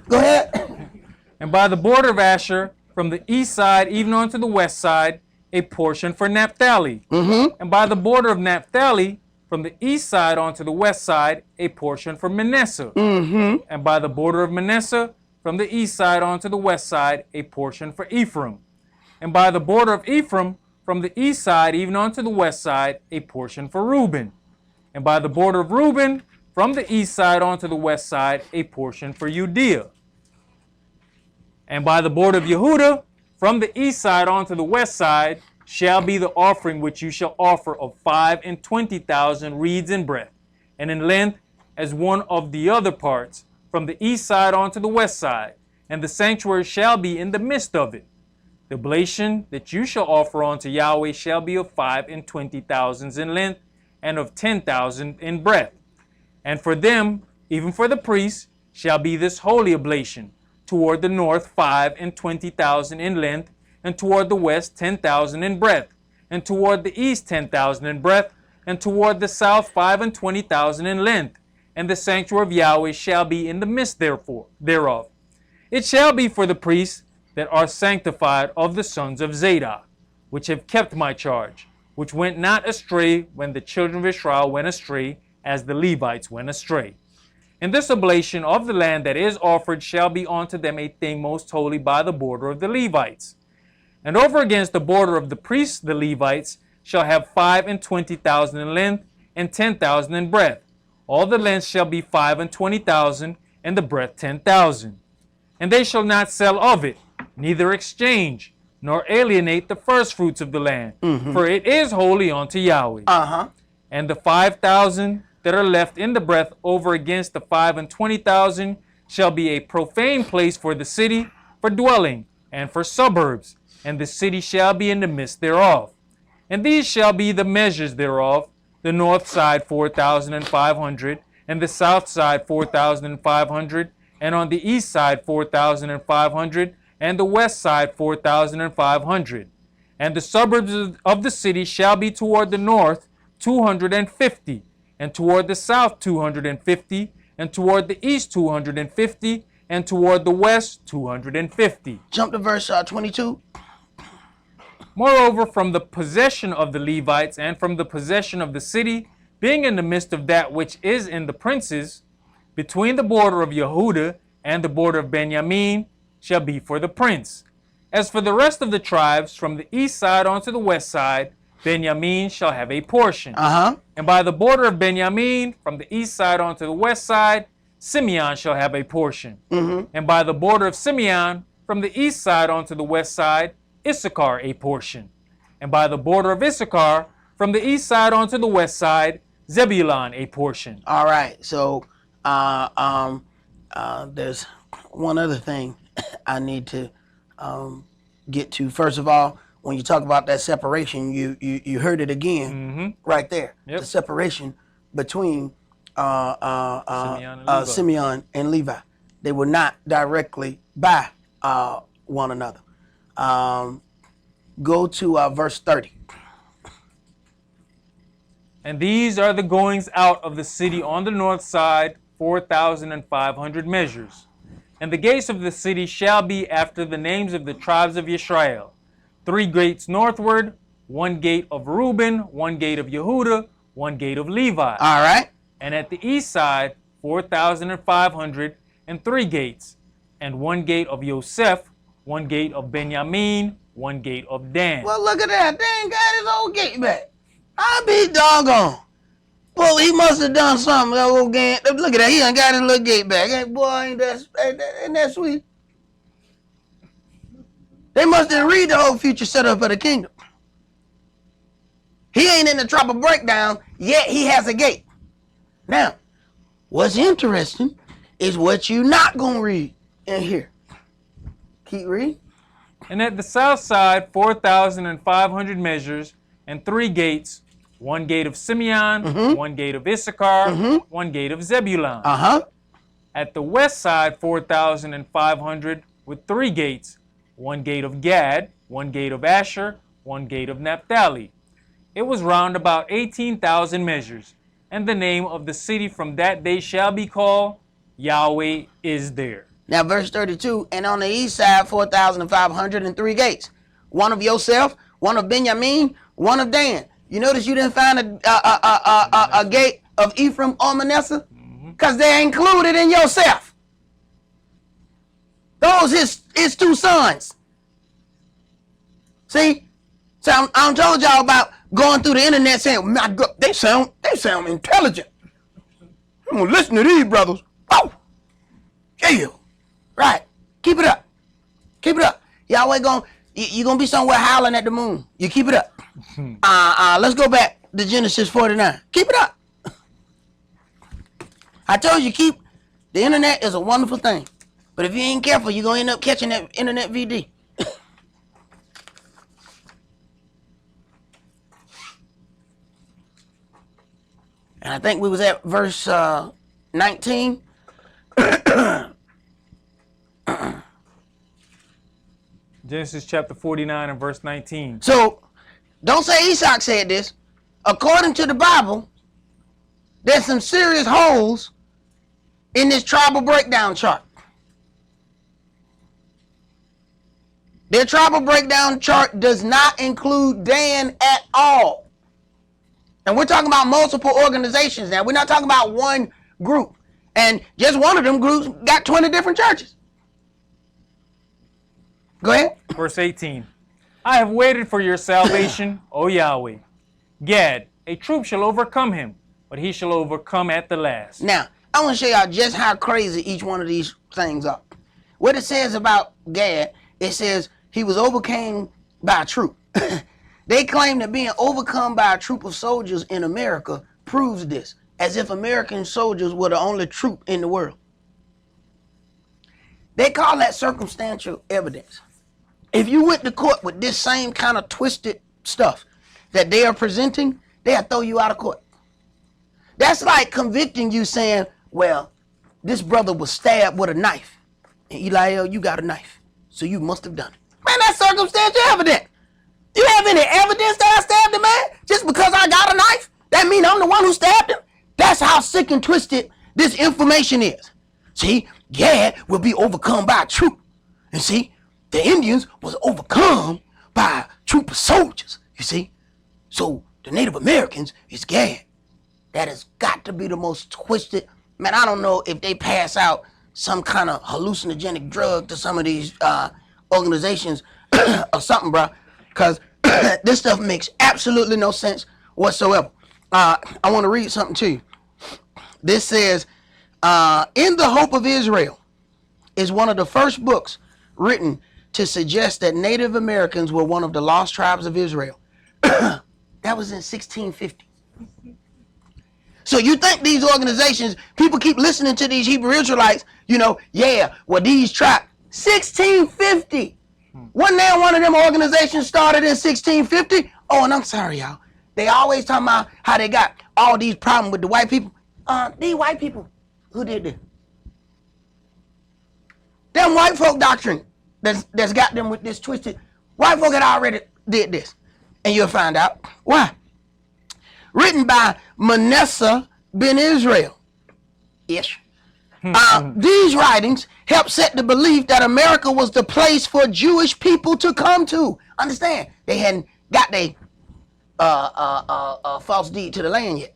Go ahead. And by the border of Asher, from the east side even onto the west side, a portion for Naphtali. And by the border of Naphtali, from the east side onto the west side, a portion for Manasseh. And by the border of Manasseh, from the east side onto the west side, a portion for Ephraim. And by the border of Ephraim, from the east side even onto the west side, a portion for Reuben. And by the border of Reuben, from the east side onto the west side, a portion for Judea. And by the border of Yehuda, from the east side onto the west side, shall be the offering which you shall offer of 25,000 reeds in breadth, and in length as one of the other parts, from the east side onto the west side, and the sanctuary shall be in the midst of it. The oblation that you shall offer unto Yahweh shall be of 25,000 in length, and of 10,000 in breadth. And for them, even for the priests, shall be this holy oblation, toward the north 25,000 in length, and toward the west 10,000 in breadth, and toward the east 10,000 in breadth, and toward the south 25,000 in length. And the sanctuary of Yahweh shall be in the midst thereof. It shall be for the priests that are sanctified of the sons of Zadok, which have kept my charge, which went not astray when the children of Israel went astray, as the Levites went astray. And this oblation of the land that is offered shall be unto them a thing most holy by the border of the Levites. And over against the border of the priests, the Levites, shall have 25,000 in length, and 10,000 in breadth. All the length shall be 25,000, and the breadth 10,000. And they shall not sell of it, neither exchange, nor alienate the first fruits of the land, for it is holy unto Yahweh. And the 5,000 that are left in the breadth over against the 25,000 shall be a profane place for the city, for dwelling, and for suburbs, and the city shall be in the midst thereof. And these shall be the measures thereof: the north side 4,500, and the south side 4,500, and on the east side 4,500, and the west side 4,500. And the suburbs of the city shall be toward the north 250, and toward the south 250, and toward the east 250, and toward the west 250. Jump to verse 22. Moreover, from the possession of the Levites and from the possession of the city, being in the midst of that which is in the princes, between the border of Yehuda and the border of Benjamin, shall be for the prince. As for the rest of the tribes, from the east side unto the west side, Benjamin shall have a portion. And by the border of Benjamin, from the east side unto the west side, Simeon shall have a portion. And by the border of Simeon, from the east side unto the west side, Issachar a portion. And by the border of Issachar, from the east side onto the west side, Zebulun a portion. All right. So there's one other thing I need to get to. First of all, when you talk about that separation, you heard it again right there. Yep. The separation between Simeon and Simeon and Levi. They were not directly by one another. Go to verse 30. And these are the goings out of the city on the north side, 4,500 measures. And the gates of the city shall be after the names of the tribes of Israel. 3 gates northward, 1 gate of Reuben, 1 gate of Yehuda, 1 gate of Levi. All right. And at the east side, 4,500 and 3 gates, and 1 gate of Yosef, 1 gate of Benjamin, 1 gate of Dan. Well, look at that. They ain't got his old gate back. I be doggone. Well, he must have done something. That old game. Look at that. He done got his little gate back. Hey, boy, ain't that sweet? They must have read the whole future setup of the kingdom. He ain't in the trouble breakdown, yet he has a gate. Now, what's interesting is what you not going to read in here. Keep reading. And at the south side, 4,500 measures and 3 gates, 1 gate of Simeon, 1 gate of Issachar, 1 gate of Zebulun. At the west side, 4,500 with 3 gates, 1 gate of Gad, 1 gate of Asher, 1 gate of Naphtali. It was round about 18,000 measures, and the name of the city from that day shall be called Yahweh is there. Now, verse 32, and on the east side, 4,503 gates. 1 of Yosef, 1 of Benjamin, 1 of Dan. You notice you didn't find a gate of Ephraim or Manasseh? Because they're included in Yosef. Those his 2 sons. See? So I told y'all about going through the internet saying, my God, they sound intelligent. I'm going to listen to these brothers. Oh! Yeah. Right. Keep it up. Keep it up. Yahweh you're going to be somewhere howling at the moon. You keep it up. Let's go back to Genesis 49. Keep it up. I told you, the internet is a wonderful thing. But if you ain't careful, you're going to end up catching that internet VD. And I think we was at verse 19. Genesis chapter 49 and verse 19. So, don't say Isaac said this. According to the Bible, there's some serious holes in this tribal breakdown chart. Their tribal breakdown chart does not include Dan at all. And we're talking about multiple organizations now. We're not talking about one group. And just one of them groups got 20 different churches. Go ahead. Verse 18. I have waited for your salvation, O Yahweh. Gad, a troop shall overcome him, but he shall overcome at the last. Now, I want to show y'all just how crazy each one of these things are. What it says about Gad, it says he was overcome by a troop. They claim that being overcome by a troop of soldiers in America proves this, as if American soldiers were the only troop in the world. They call that circumstantial evidence. If you went to court with this same kind of twisted stuff that they are presenting, they'll throw you out of court. That's like convicting you saying, well, this brother was stabbed with a knife. And Eliel, you got a knife. so you must have done it. Man, that's circumstantial evidence. You have any evidence that I stabbed the man? Just because I got a knife? That mean I'm the one who stabbed him? That's how sick and twisted this information is. See, Gad will be overcome by a troop. And see, the Indians was overcome by a troop of soldiers, you see. So the Native Americans is Gad. That has got to be the most twisted. Man, I don't know if they pass out some kind of hallucinogenic drug to some of these organizations or something, bro. Because this stuff makes absolutely no sense whatsoever. I want to read something to you. This says, In the Hope of Israel is one of the first books written to suggest that Native Americans were one of the lost tribes of Israel. That was in 1650. So you think these organizations, people keep listening to these Hebrew Israelites, these tribes, 1650. Wasn't there one of them organizations started in 1650? Oh, and I'm sorry, y'all. They always talking about how they got all these problems with the white people. These white people, who did this? Them white folk doctrine that's got them with this twisted. White folk had already did this. And you'll find out why. Written by Manasseh ben Israel. Ish. These writings help set the belief that America was the place for Jewish people to come to. Understand? They hadn't got their false deed to the land yet.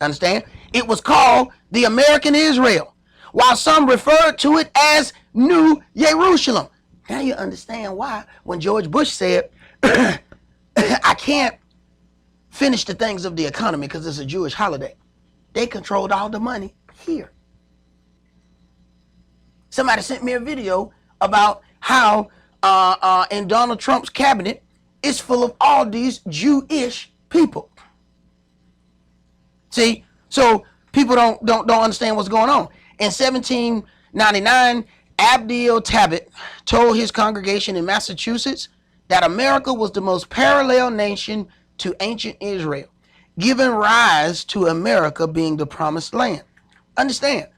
Understand? It was called the American Israel, while some referred to it as New Jerusalem. Now you understand why when George Bush said, I can't finish the things of the economy because it's a Jewish holiday. They controlled all the money here. Somebody sent me a video about how in Donald Trump's cabinet it's full of all these Jewish people. See, so people don't understand what's going on. In 1799, Abdiel Tabit told his congregation in Massachusetts that America was the most parallel nation to ancient Israel, giving rise to America being the promised land. Understand,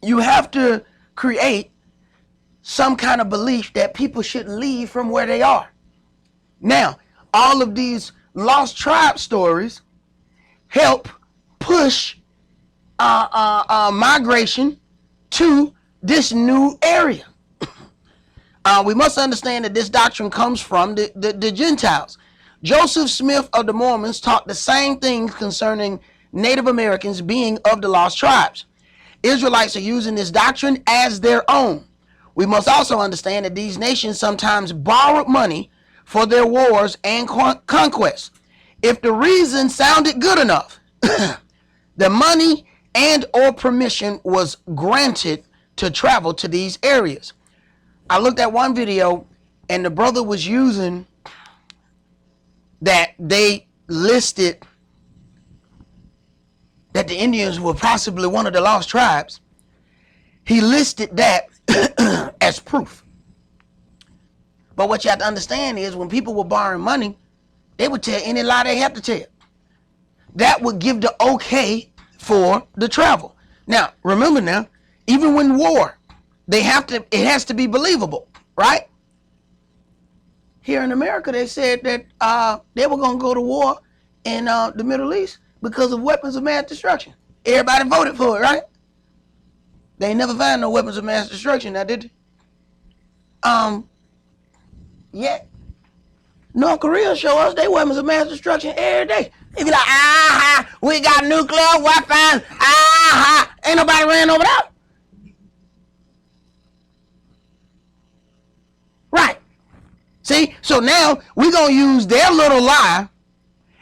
you have to create some kind of belief that people should leave from where they are. Now, all of these lost tribe stories help push migration to this new area. We must understand that this doctrine comes from the Gentiles. Joseph Smith of the Mormons taught the same things concerning Native Americans being of the lost tribes. Israelites are using this doctrine as their own. We must also understand that these nations sometimes borrowed money for their wars and conquests. If the reason sounded good enough, the money and or permission was granted to travel to these areas. I looked at one video and the brother was using that they listed that the Indians were possibly one of the lost tribes. He listed that as proof. But what you have to understand is when people were borrowing money, they would tell any lie they have to tell. That would give the okay for the travel. Now, remember now, even when war, it has to be believable, right? Here in America, they said that they were going to go to war in the Middle East because of weapons of mass destruction. Everybody voted for it, right? They ain't never found no weapons of mass destruction, now did they? Yet North Korea show us they weapons of mass destruction every day. They be like, we got nuclear weapons, ain't nobody ran over that. Right. See, so now we're going to use their little lie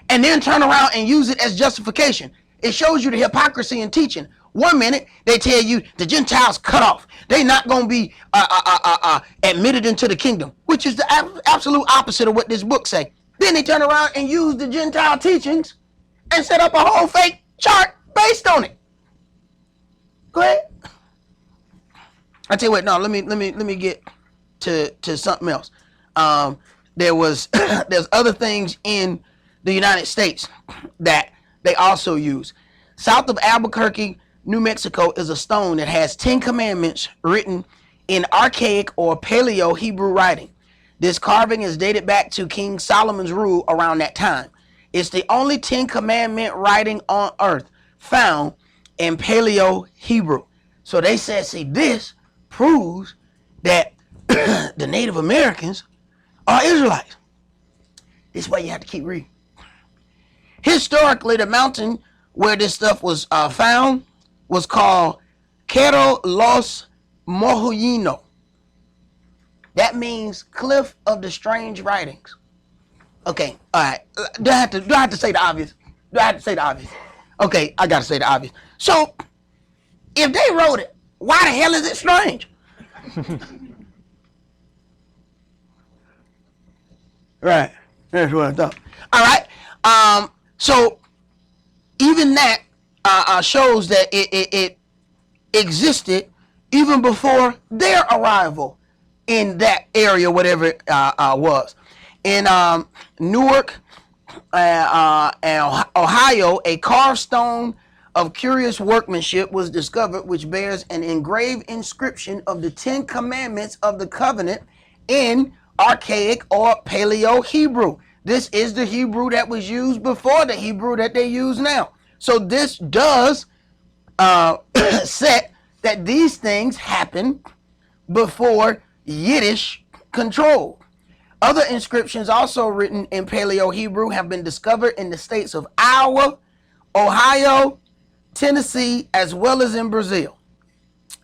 and then turn around and use it as justification. It shows you the hypocrisy in teaching. 1 minute, they tell you the Gentiles cut off. They're not going to be admitted into the kingdom, which is the absolute opposite of what this book say. Then they turn around and use the Gentile teachings and set up a whole fake chart based on it. Go ahead. I tell you what, no, let me get to something else. There's other things in the United States that they also use. South of Albuquerque, New Mexico is a stone that has 10 commandments written in archaic or Paleo Hebrew writing. This carving is dated back to King Solomon's rule around that time. It's the only 10 commandment writing on earth found in Paleo Hebrew. So they said, see, this proves that the Native Americans are Israelites. This is why you have to keep reading. Historically, the mountain where this stuff was found was called Cerro Los Mojinos. That means Cliff of the Strange Writings. Okay, all right. Do I have to say the obvious? Do I have to say the obvious? Okay, I got to say the obvious. So, if they wrote it, why the hell is it strange? Right. That's what I thought. All right. So, even that shows that it existed even before their arrival in that area, whatever it was. In Newark, Ohio, a carved stone of curious workmanship was discovered, which bears an engraved inscription of the 10 commandments of the covenant in archaic or Paleo Hebrew. This is the Hebrew that was used before the Hebrew that they use now. So this does set that these things happen before Yiddish control. Other inscriptions also written in Paleo Hebrew have been discovered in the states of Iowa, Ohio, Tennessee, as well as in Brazil.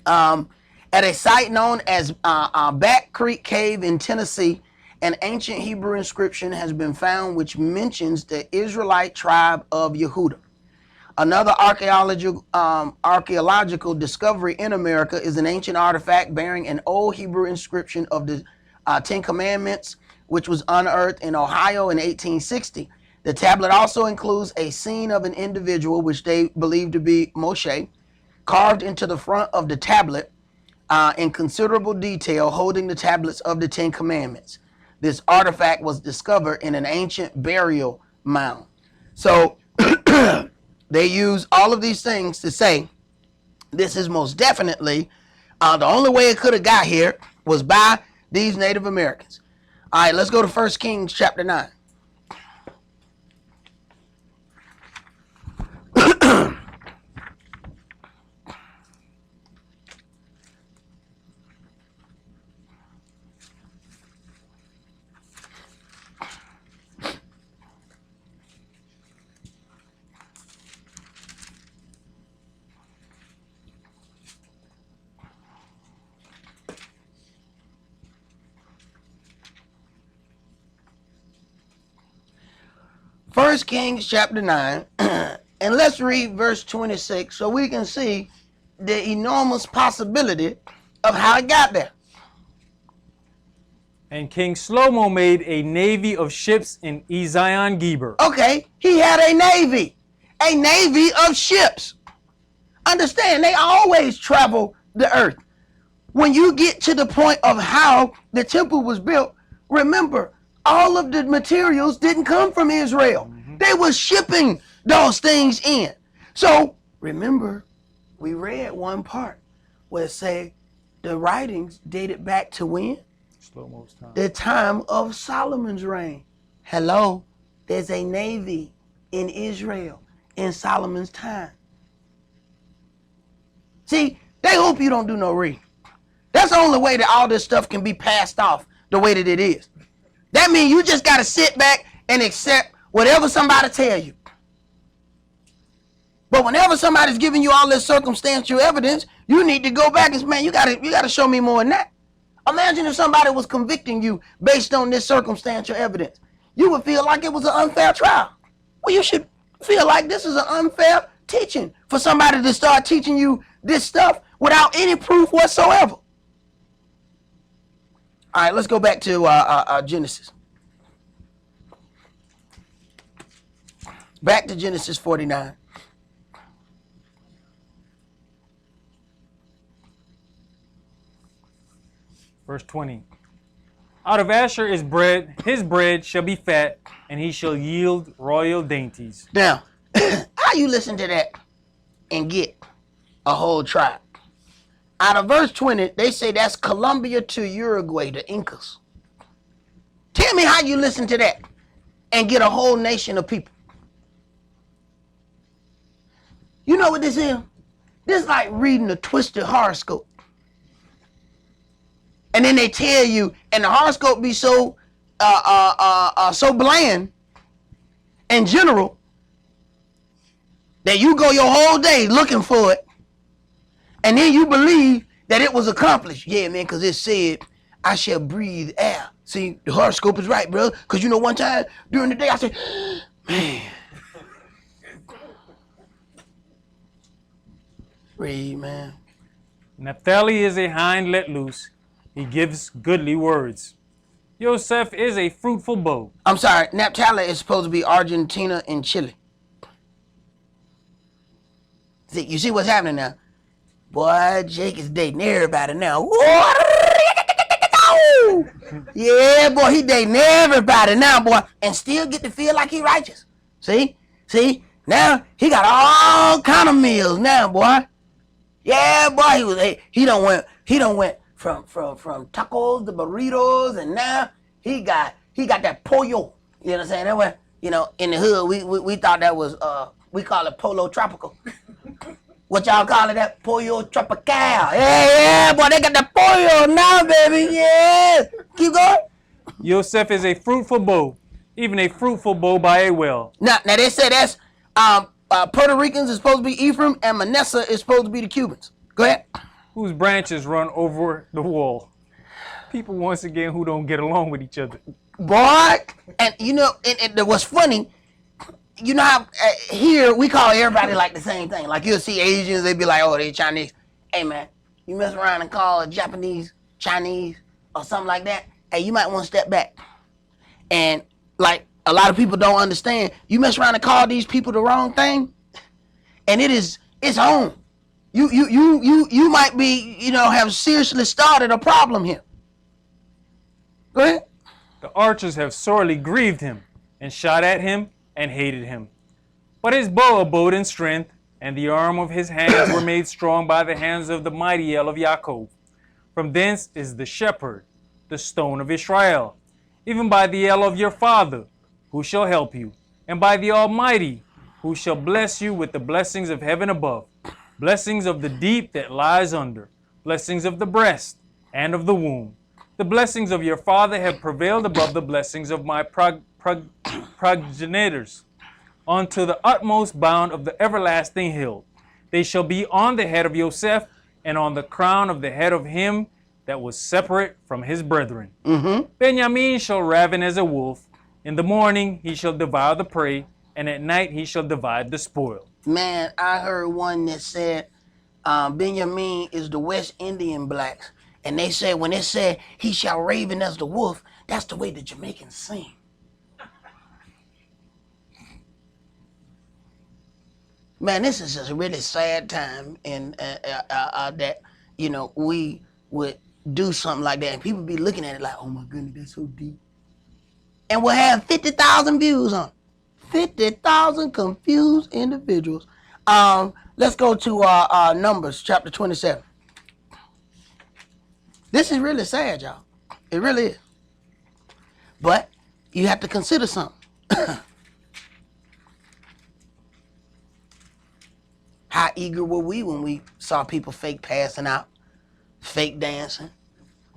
At a site known as Back Creek Cave in Tennessee, an ancient Hebrew inscription has been found which mentions the Israelite tribe of Yehuda. Another archaeological discovery in America is an ancient artifact bearing an old Hebrew inscription of the 10 Commandments, which was unearthed in Ohio in 1860. The tablet also includes a scene of an individual, which they believe to be Moshe, carved into the front of the tablet in considerable detail, holding the tablets of the 10 Commandments. This artifact was discovered in an ancient burial mound. So they use all of these things to say this is most definitely the only way it could have got here was by these Native Americans. All right, let's go to 1 Kings chapter 9. First Kings chapter 9, and let's read verse 26 so we can see the enormous possibility of how it got there. And King Shlomo made a navy of ships in Ezion Geber. Okay, he had a navy of ships. Understand, they always travel the earth. When you get to the point of how the temple was built, remember, all of the materials didn't come from Israel. They were shipping those things in. So remember, we read one part where it say the writings dated back to when? Shlomo's time. The time of Solomon's reign. Hello, there's a navy in Israel in Solomon's time. See, they hope you don't do no reading. That's the only way that all this stuff can be passed off the way that it is. That means you just got to sit back and accept whatever somebody tell you. But whenever somebody's giving you all this circumstantial evidence, you need to go back and say, man, you gotta show me more than that. Imagine if somebody was convicting you based on this circumstantial evidence. You would feel like it was an unfair trial. Well, you should feel like this is an unfair teaching for somebody to start teaching you this stuff without any proof whatsoever. All right, let's go back to Genesis. Back to Genesis 49. Verse 20. Out of Asher is bread, his bread shall be fat, and he shall yield royal dainties. Now, how you listen to that and get a whole tribe? Out of verse 20, they say that's Colombia to Uruguay, the Incas. Tell me how you listen to that and get a whole nation of people. You know what this is? This is like reading a twisted horoscope. And then they tell you, and the horoscope be so so bland and general that you go your whole day looking for it, and then you believe that it was accomplished. Yeah, man, because it said, I shall breathe air. See, the horoscope is right, bro. Because you know, one time during the day, I said, man. Read, man. Naphtali is a hind let loose. He gives goodly words. Yosef is a fruitful bow. I'm sorry, Naphtali is supposed to be Argentina and Chile. See, you see what's happening now? Boy, Jake is dating everybody now. Yeah, boy, he dating everybody now, boy, and still get to feel like he righteous. See? Now he got all kind of meals now, boy. Yeah, boy, he done went from tacos to burritos, and now he got that pollo. You know what I'm saying? That way, you know, in the hood we thought that was we call it polo tropical. What y'all call it? That pollo tropical. Yeah, boy, they got the pollo now, baby. Yeah. Keep going. Yosef is a fruitful bow, even a fruitful bow by a well. Now they say that's Puerto Ricans is supposed to be Ephraim, and Manasseh is supposed to be the Cubans. Go ahead. Whose branches run over the wall. People, once again, who don't get along with each other. Boy, and you know, and what's funny, you know how here we call everybody like the same thing. Like you'll see Asians, they be like, oh, they Chinese. Hey, man, you mess around and call a Japanese Chinese or something like that, hey, you might want to step back. And like a lot of people don't understand, you mess around and call these people the wrong thing, and it's home. You might be, you know, have seriously started a problem here. Go ahead. The archers have sorely grieved him, and shot at him, and hated him. But his bow abode in strength, and the arm of his hands were made strong by the hands of the mighty El of Yaakov. From thence is the shepherd, the stone of Israel, even by the El of your father, who shall help you, and by the Almighty, who shall bless you with the blessings of heaven above, blessings of the deep that lies under, blessings of the breast and of the womb. The blessings of your father have prevailed above the blessings of my progenitors, unto the utmost bound of the everlasting hill. They shall be on the head of Yosef, and on the crown of the head of him that was separate from his brethren. Benjamin shall raven as a wolf. In the morning he shall devour the prey, and at night he shall divide the spoil. Man, I heard one that said Benjamin is the West Indian blacks. And they said, when it said, he shall raven as the wolf, that's the way the Jamaicans sing. Man, this is just a really sad time in that, you know, we would do something like that. And people be looking at it like, oh my goodness, that's so deep. And we'll have 50,000 views on it. 50,000 confused individuals. Let's go to Numbers chapter 27. This is really sad, y'all. It really is. But you have to consider something. How eager were we when we saw people fake passing out, fake dancing?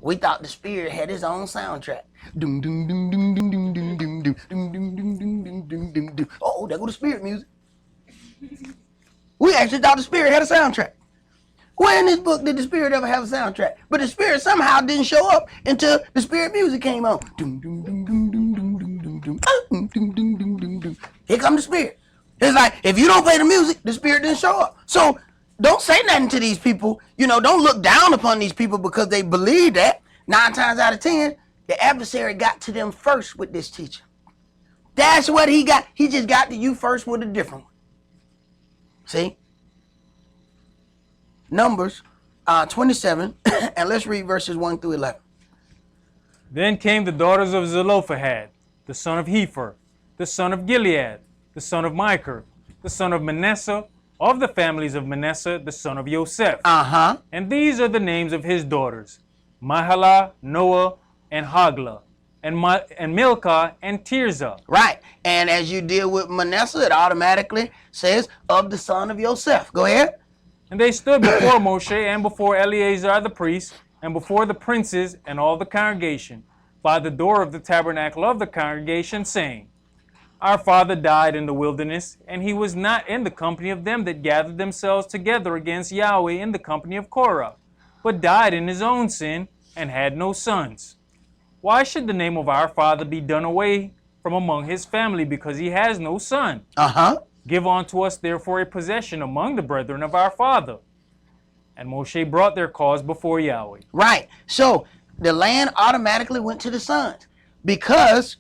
We thought the Spirit had his own soundtrack. Oh, there go the Spirit music. We actually thought the Spirit had a soundtrack. Where in this book did the Spirit ever have a soundtrack? But the Spirit somehow didn't show up until the Spirit music came on. Here comes the Spirit. It's like, if you don't play the music, the Spirit didn't show up. So don't say nothing to these people. You know, don't look down upon these people because they believe that. 9 times out of 10, the adversary got to them first with this teaching. That's what he got. He just got to you first with a different one. See? Numbers 27, and let's read verses 1 through 11. Then came the daughters of Zelophehad, the son of Hepher, the son of Gilead, the son of Micah, the son of Manasseh, of the families of Manasseh, the son of Joseph. Uh-huh. And these are the names of his daughters: Mahalah, Noah, and Hagla, and Milcah, and Tirzah. Right. And as you deal with Manasseh, it automatically says of the son of Joseph. Go ahead. And they stood before Moshe and before Eleazar the priest, and before the princes and all the congregation, by the door of the tabernacle of the congregation, saying, Our father died in the wilderness, and he was not in the company of them that gathered themselves together against Yahweh in the company of Korah, but died in his own sin, and had no sons. Why should the name of our father be done away from among his family, because he has no son? Uh-huh. Give unto us therefore a possession among the brethren of our father. And Moshe brought their cause before Yahweh. Right. So the land automatically went to the sons because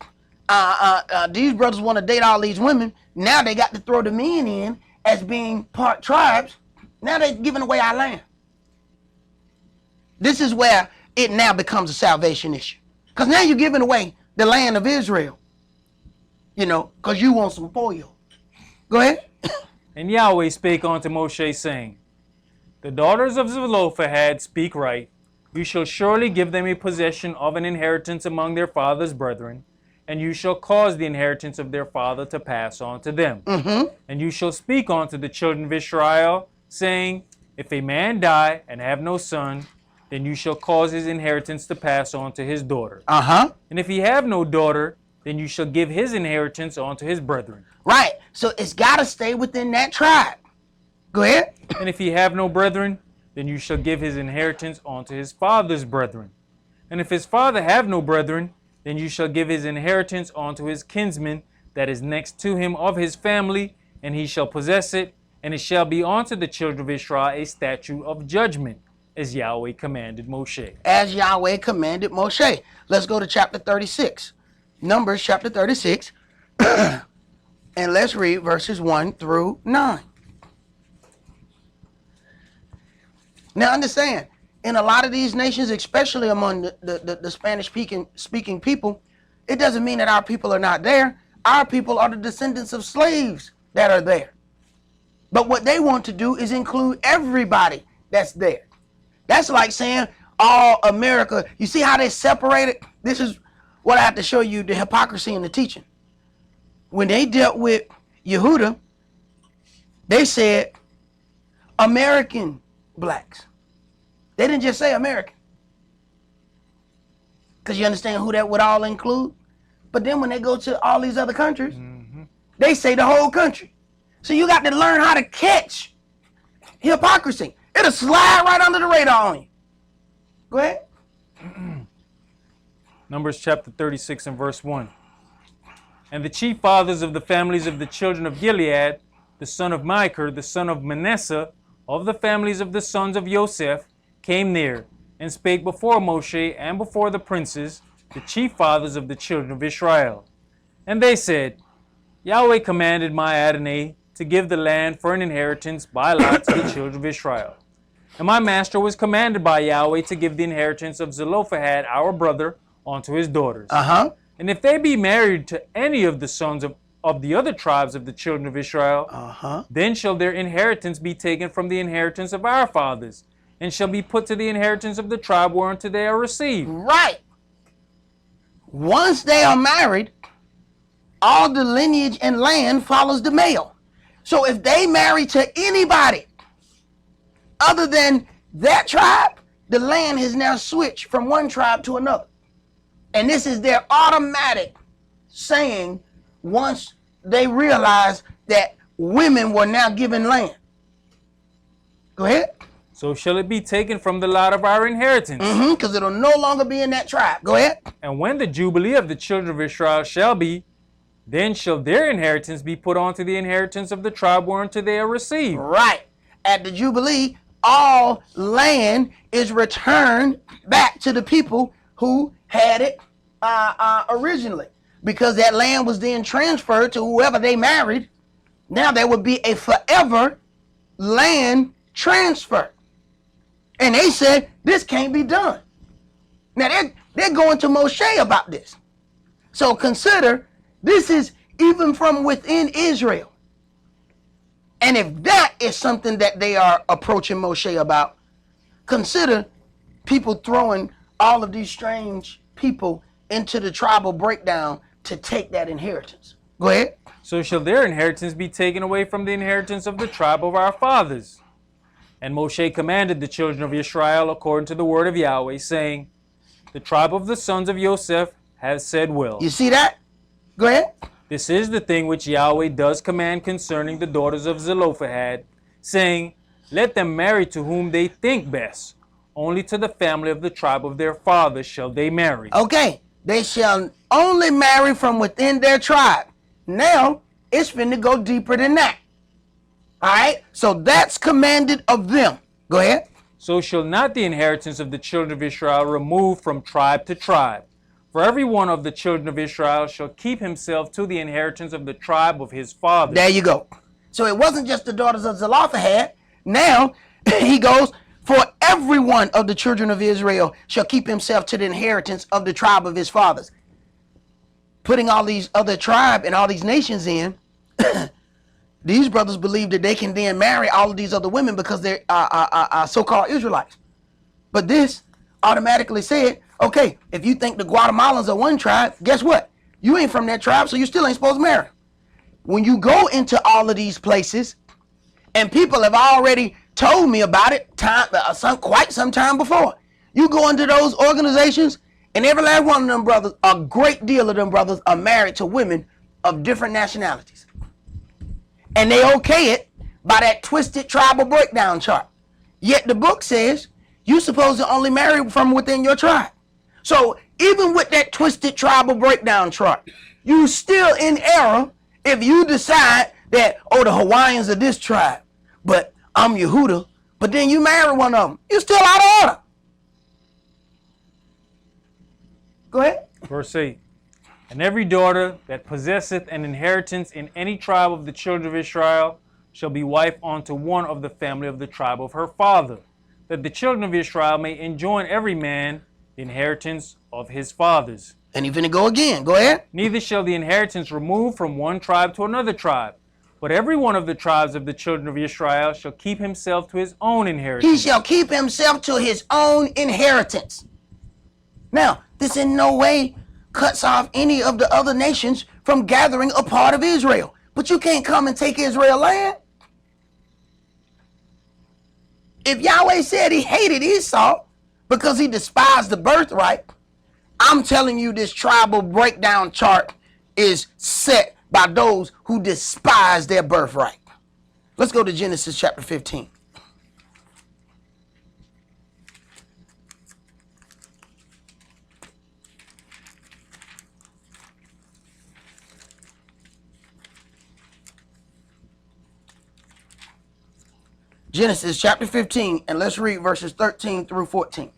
these brothers want to date all these women. Now they got to throw the men in as being part tribes. Now they're giving away our land. This is where it now becomes a salvation issue. Because now you're giving away the land of Israel. You know, because you want some foil. Go ahead. And Yahweh spake unto Moshe, saying, The daughters of Zelophehad speak right. You shall surely give them a possession of an inheritance among their father's brethren, and you shall cause the inheritance of their father to pass on to them. Mm-hmm. And you shall speak unto the children of Israel, saying, If a man die and have no son, then you shall cause his inheritance to pass on to his daughter. Uh-huh. And if he have no daughter, then you shall give his inheritance unto his brethren. Right. So it's got to stay within that tribe. Go ahead. And if he have no brethren, then you shall give his inheritance unto his father's brethren. And if his father have no brethren, then you shall give his inheritance unto his kinsman that is next to him of his family, and he shall possess it, and it shall be unto the children of Israel a statute of judgment, as Yahweh commanded Moshe. As Yahweh commanded Moshe. Let's go to chapter 36. Numbers chapter 36. And let's read verses 1 through 9. Now understand, in a lot of these nations, especially among the Spanish-speaking people, it doesn't mean that our people are not there. Our people are the descendants of slaves that are there. But what they want to do is include everybody that's there. That's like saying all America. You see how they separated? This is what I have to show you, the hypocrisy in the teaching. When they dealt with Yehuda, they said American blacks. They didn't just say American. Because you understand who that would all include? But then when they go to all these other countries, they say the whole country. So you got to learn how to catch hypocrisy. It'll slide right under the radar on you. Go ahead. Numbers chapter 36 and verse 1. And the chief fathers of the families of the children of Gilead, the son of Machir, the son of Manasseh, of the families of the sons of Joseph, came near, and spake before Moshe and before the princes, the chief fathers of the children of Israel. And they said, Yahweh commanded my A.M.E to give the land for an inheritance by lot to the children of Israel. And my master was commanded by Yahweh to give the inheritance of Zelophehad, our brother, unto his daughters. Uh-huh. And if they be married to any of the sons of the other tribes of the children of Israel, then shall their inheritance be taken from the inheritance of our fathers, and shall be put to the inheritance of the tribe whereunto they are received. Right. Once they are married, all the lineage and land follows the male. So if they marry to anybody other than that tribe, the land has now switched from one tribe to another. And this is their automatic saying once they realize that women were now given land. Go ahead. So shall it be taken from the lot of our inheritance. Because it'll no longer be in that tribe. Go ahead. And when the jubilee of the children of Israel shall be, then shall their inheritance be put onto the inheritance of the tribe whereunto they are received. Right. At the jubilee, all land is returned back to the people who had it originally, because that land was then transferred to whoever they married. Now there would be a forever land transfer. And they said, this can't be done. Now they're going to Moshe about this. So consider, this is even from within Israel. And if that is something that they are approaching Moshe about, consider people throwing all of these strange people into the tribal breakdown to take that inheritance. Go ahead. So shall their inheritance be taken away from the inheritance of the tribe of our fathers. And Moshe commanded the children of Israel according to the word of Yahweh, saying, the tribe of the sons of Joseph has said well. You see that? Go ahead. This is the thing which Yahweh does command concerning the daughters of Zelophehad, saying, let them marry to whom they think best. Only to the family of the tribe of their fathers shall they marry. Okay. They shall only marry from within their tribe. Now, it's finna go deeper than that. All right? So that's commanded of them. Go ahead. So shall not the inheritance of the children of Israel remove from tribe to tribe. For every one of the children of Israel shall keep himself to the inheritance of the tribe of his fathers. There you go. So it wasn't just the daughters of Zelophehad. Now, he goes, for every one of the children of Israel shall keep himself to the inheritance of the tribe of his fathers. Putting all these other tribes and all these nations in, these brothers believe that they can then marry all of these other women because they're so-called Israelites. But this automatically said, okay, if you think the Guatemalans are one tribe, guess what? You ain't from that tribe, so you still ain't supposed to marry. When you go into all of these places, and people have already told me about it quite some time before. You go into those organizations, and every last one of them brothers, a great deal of them brothers are married to women of different nationalities. And they okay it by that twisted tribal breakdown chart. Yet the book says you're supposed to only marry from within your tribe. So even with that twisted tribal breakdown chart, you still in error if you decide that, oh, the Hawaiians are this tribe, but I'm Yehuda, but then you marry one of them. You're still out of order. Go ahead. Verse 8. And every daughter that possesseth an inheritance in any tribe of the children of Israel shall be wife unto one of the family of the tribe of her father, that the children of Israel may enjoin every man the inheritance of his fathers. And he finna go again. Go ahead. Neither shall the inheritance remove from one tribe to another tribe, but every one of the tribes of the children of Israel shall keep himself to his own inheritance. He shall keep himself to his own inheritance. Now, this in no way cuts off any of the other nations from gathering a part of Israel. But you can't come and take Israel land. If Yahweh said he hated Esau because he despised the birthright, I'm telling you this tribal breakdown chart is set by those who despise their birthright. Let's go to Genesis chapter 15. Genesis chapter 15, and let's read verses 13 through 14.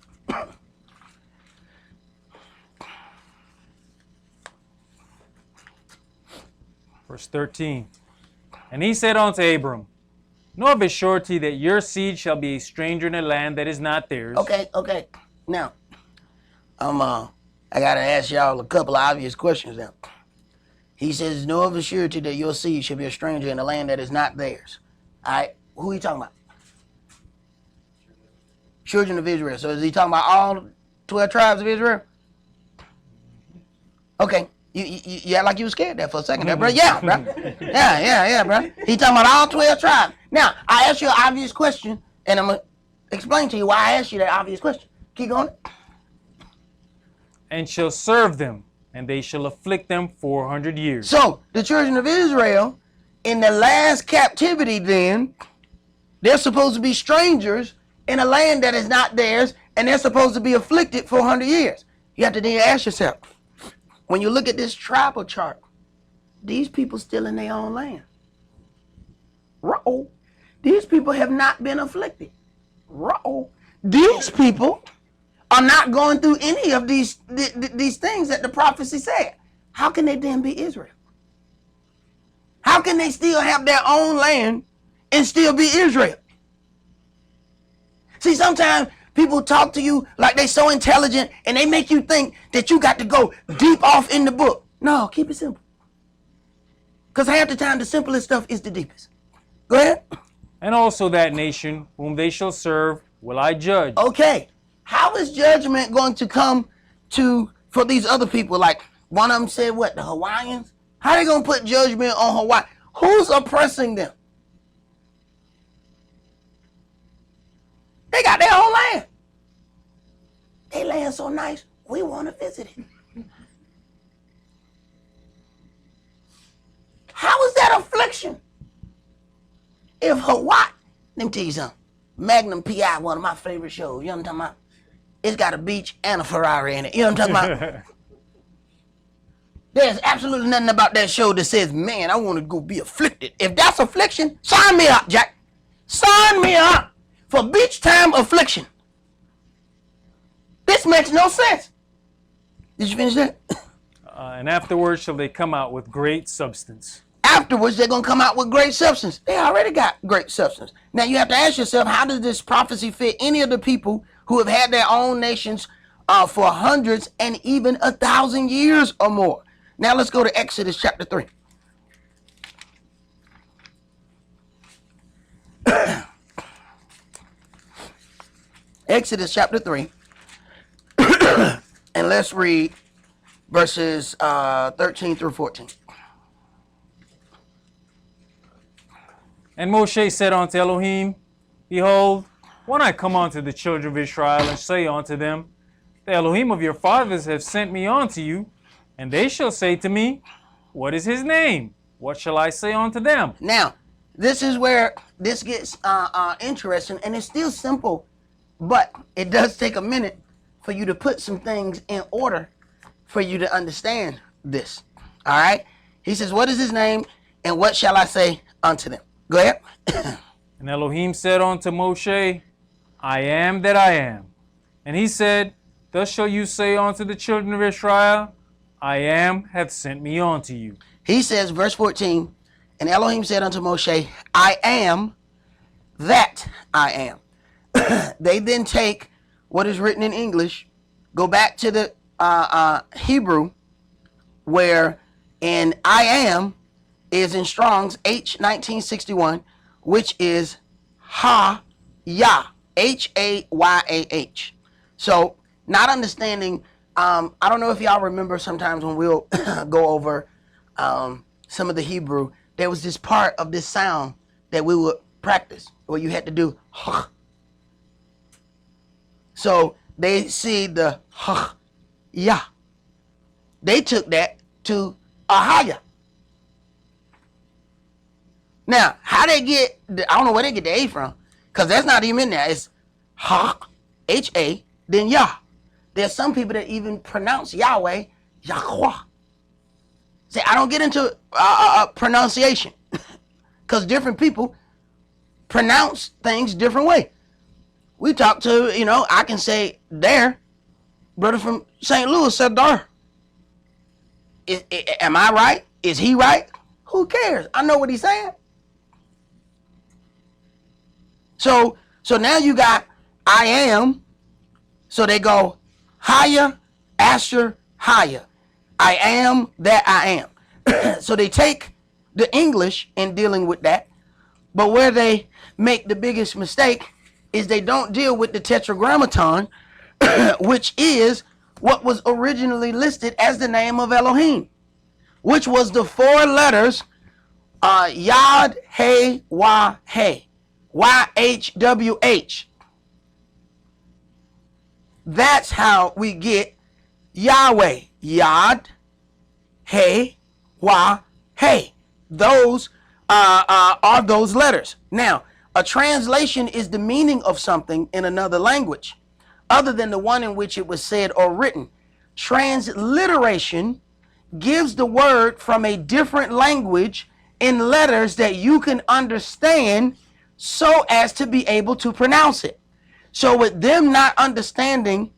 Verse 13. And he said unto Abram, know of a surety that your seed shall be a stranger in a land that is not theirs. Okay. Now, I gotta ask y'all a couple of obvious questions now. He says, know of a surety that your seed shall be a stranger in a land that is not theirs. All right, who are you talking about? Children of Israel. So is he talking about all 12 tribes of Israel? Okay. You act like you were scared there for a second there, bro. Yeah, bro. Yeah, bro. He talking about all 12 tribes. Now, I asked you an obvious question, and I'm going to explain to you why I asked you that obvious question. Keep going. And shall serve them, and they shall afflict them 400 years. So, the children of Israel, in the last captivity then, they're supposed to be strangers in a land that is not theirs, and they're supposed to be afflicted 400 years. You have to then ask yourself, when you look at this tribal chart, these people still in their own land. Ruh-oh. These people have not been afflicted. Ruh-oh. These people are not going through any of these things that the prophecy said. How can they then be Israel? How can they still have their own land and still be Israel? See, sometimes people talk to you like they're so intelligent and they make you think that you got to go deep off in the book. No, keep it simple. Because half the time the simplest stuff is the deepest. Go ahead. And also that nation whom they shall serve will I judge. Okay. How is judgment going to come for these other people? Like one of them said, what, the Hawaiians? How are they going to put judgment on Hawaii? Who's oppressing them? They got their own land. They land so nice, we want to visit it. How is that affliction? If Hawaii, let me tell you something. Magnum P.I., one of my favorite shows. You know what I'm talking about? It's got a beach and a Ferrari in it. You know what I'm talking about? There's absolutely nothing about that show that says, man, I want to go be afflicted. If that's affliction, sign me up, Jack. Sign me up for beach time affliction. This makes no sense. Did you finish that? And afterwards shall they come out with great substance. Afterwards, they're going to come out with great substance. They already got great substance. Now, you have to ask yourself, how does this prophecy fit any of the people who have had their own nations for hundreds and even 1,000 years or more? Now, let's go to Exodus chapter 3. Exodus chapter 3. And let's read verses 13 through 14. And Moshe said unto Elohim, Behold, when I come unto the children of Israel and say unto them, The Elohim of your fathers have sent me unto you, and they shall say to me, What is his name? What shall I say unto them? Now, this is where this gets interesting, and it's still simple, but it does take a minute for you to put some things in order for you to understand this. All right? He says, What is his name, and what shall I say unto them? Go ahead. And Elohim said unto Moshe, I am that I am. And he said, Thus shall you say unto the children of Israel, I am hath sent me unto you. He says, verse 14, and Elohim said unto Moshe, I am that I am. They then take what is written in English, go back to the Hebrew, where in I am is in Strong's H1961, which is Ha-Yah, H-A-Y-A-H. So, not understanding, I don't know if y'all remember sometimes when we'll go over some of the Hebrew, there was this part of this sound that we would practice where you had to do H. So, they see the H-Yah. They took that to Ahaya. Now, how they get, I don't know where they get the A from, because that's not even in there. It's Ha, H-A, then Yah. There's some people that even pronounce Yahweh, Yahweh. See, I don't get into pronunciation, because different people pronounce things different way. We talk to, I can say there, brother from St. Louis said there. Am I right? Is he right? Who cares? I know what he's saying. So now you got I am. So they go higher, Asher, higher. I am that I am. So they take the English in dealing with that. But where they make the biggest mistake is they don't deal with the tetragrammaton, which is what was originally listed as the name of Elohim, which was the 4 letters Yod, He, Wah, He. YHWH. That's how we get Yahweh. Yod, He, Wah, He. Those are those letters. Now, a translation is the meaning of something in another language, other than the one in which it was said or written. Transliteration gives the word from a different language in letters that you can understand so as to be able to pronounce it. So with them not understanding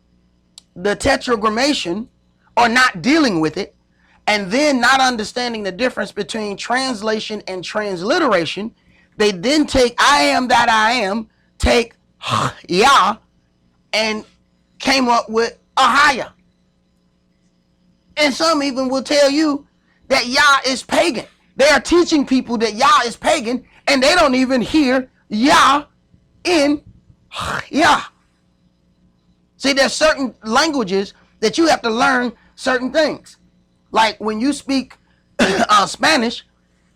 the tetragrammation or not dealing with it, and then not understanding the difference between translation and transliteration, they then take I am that I am, take Yah, and came up with Ahaya. And some even will tell you that Yah is pagan. They are teaching people that Yah is pagan, and they don't even hear Yah in Yah. See, there's certain languages that you have to learn certain things. Like when you speak Spanish,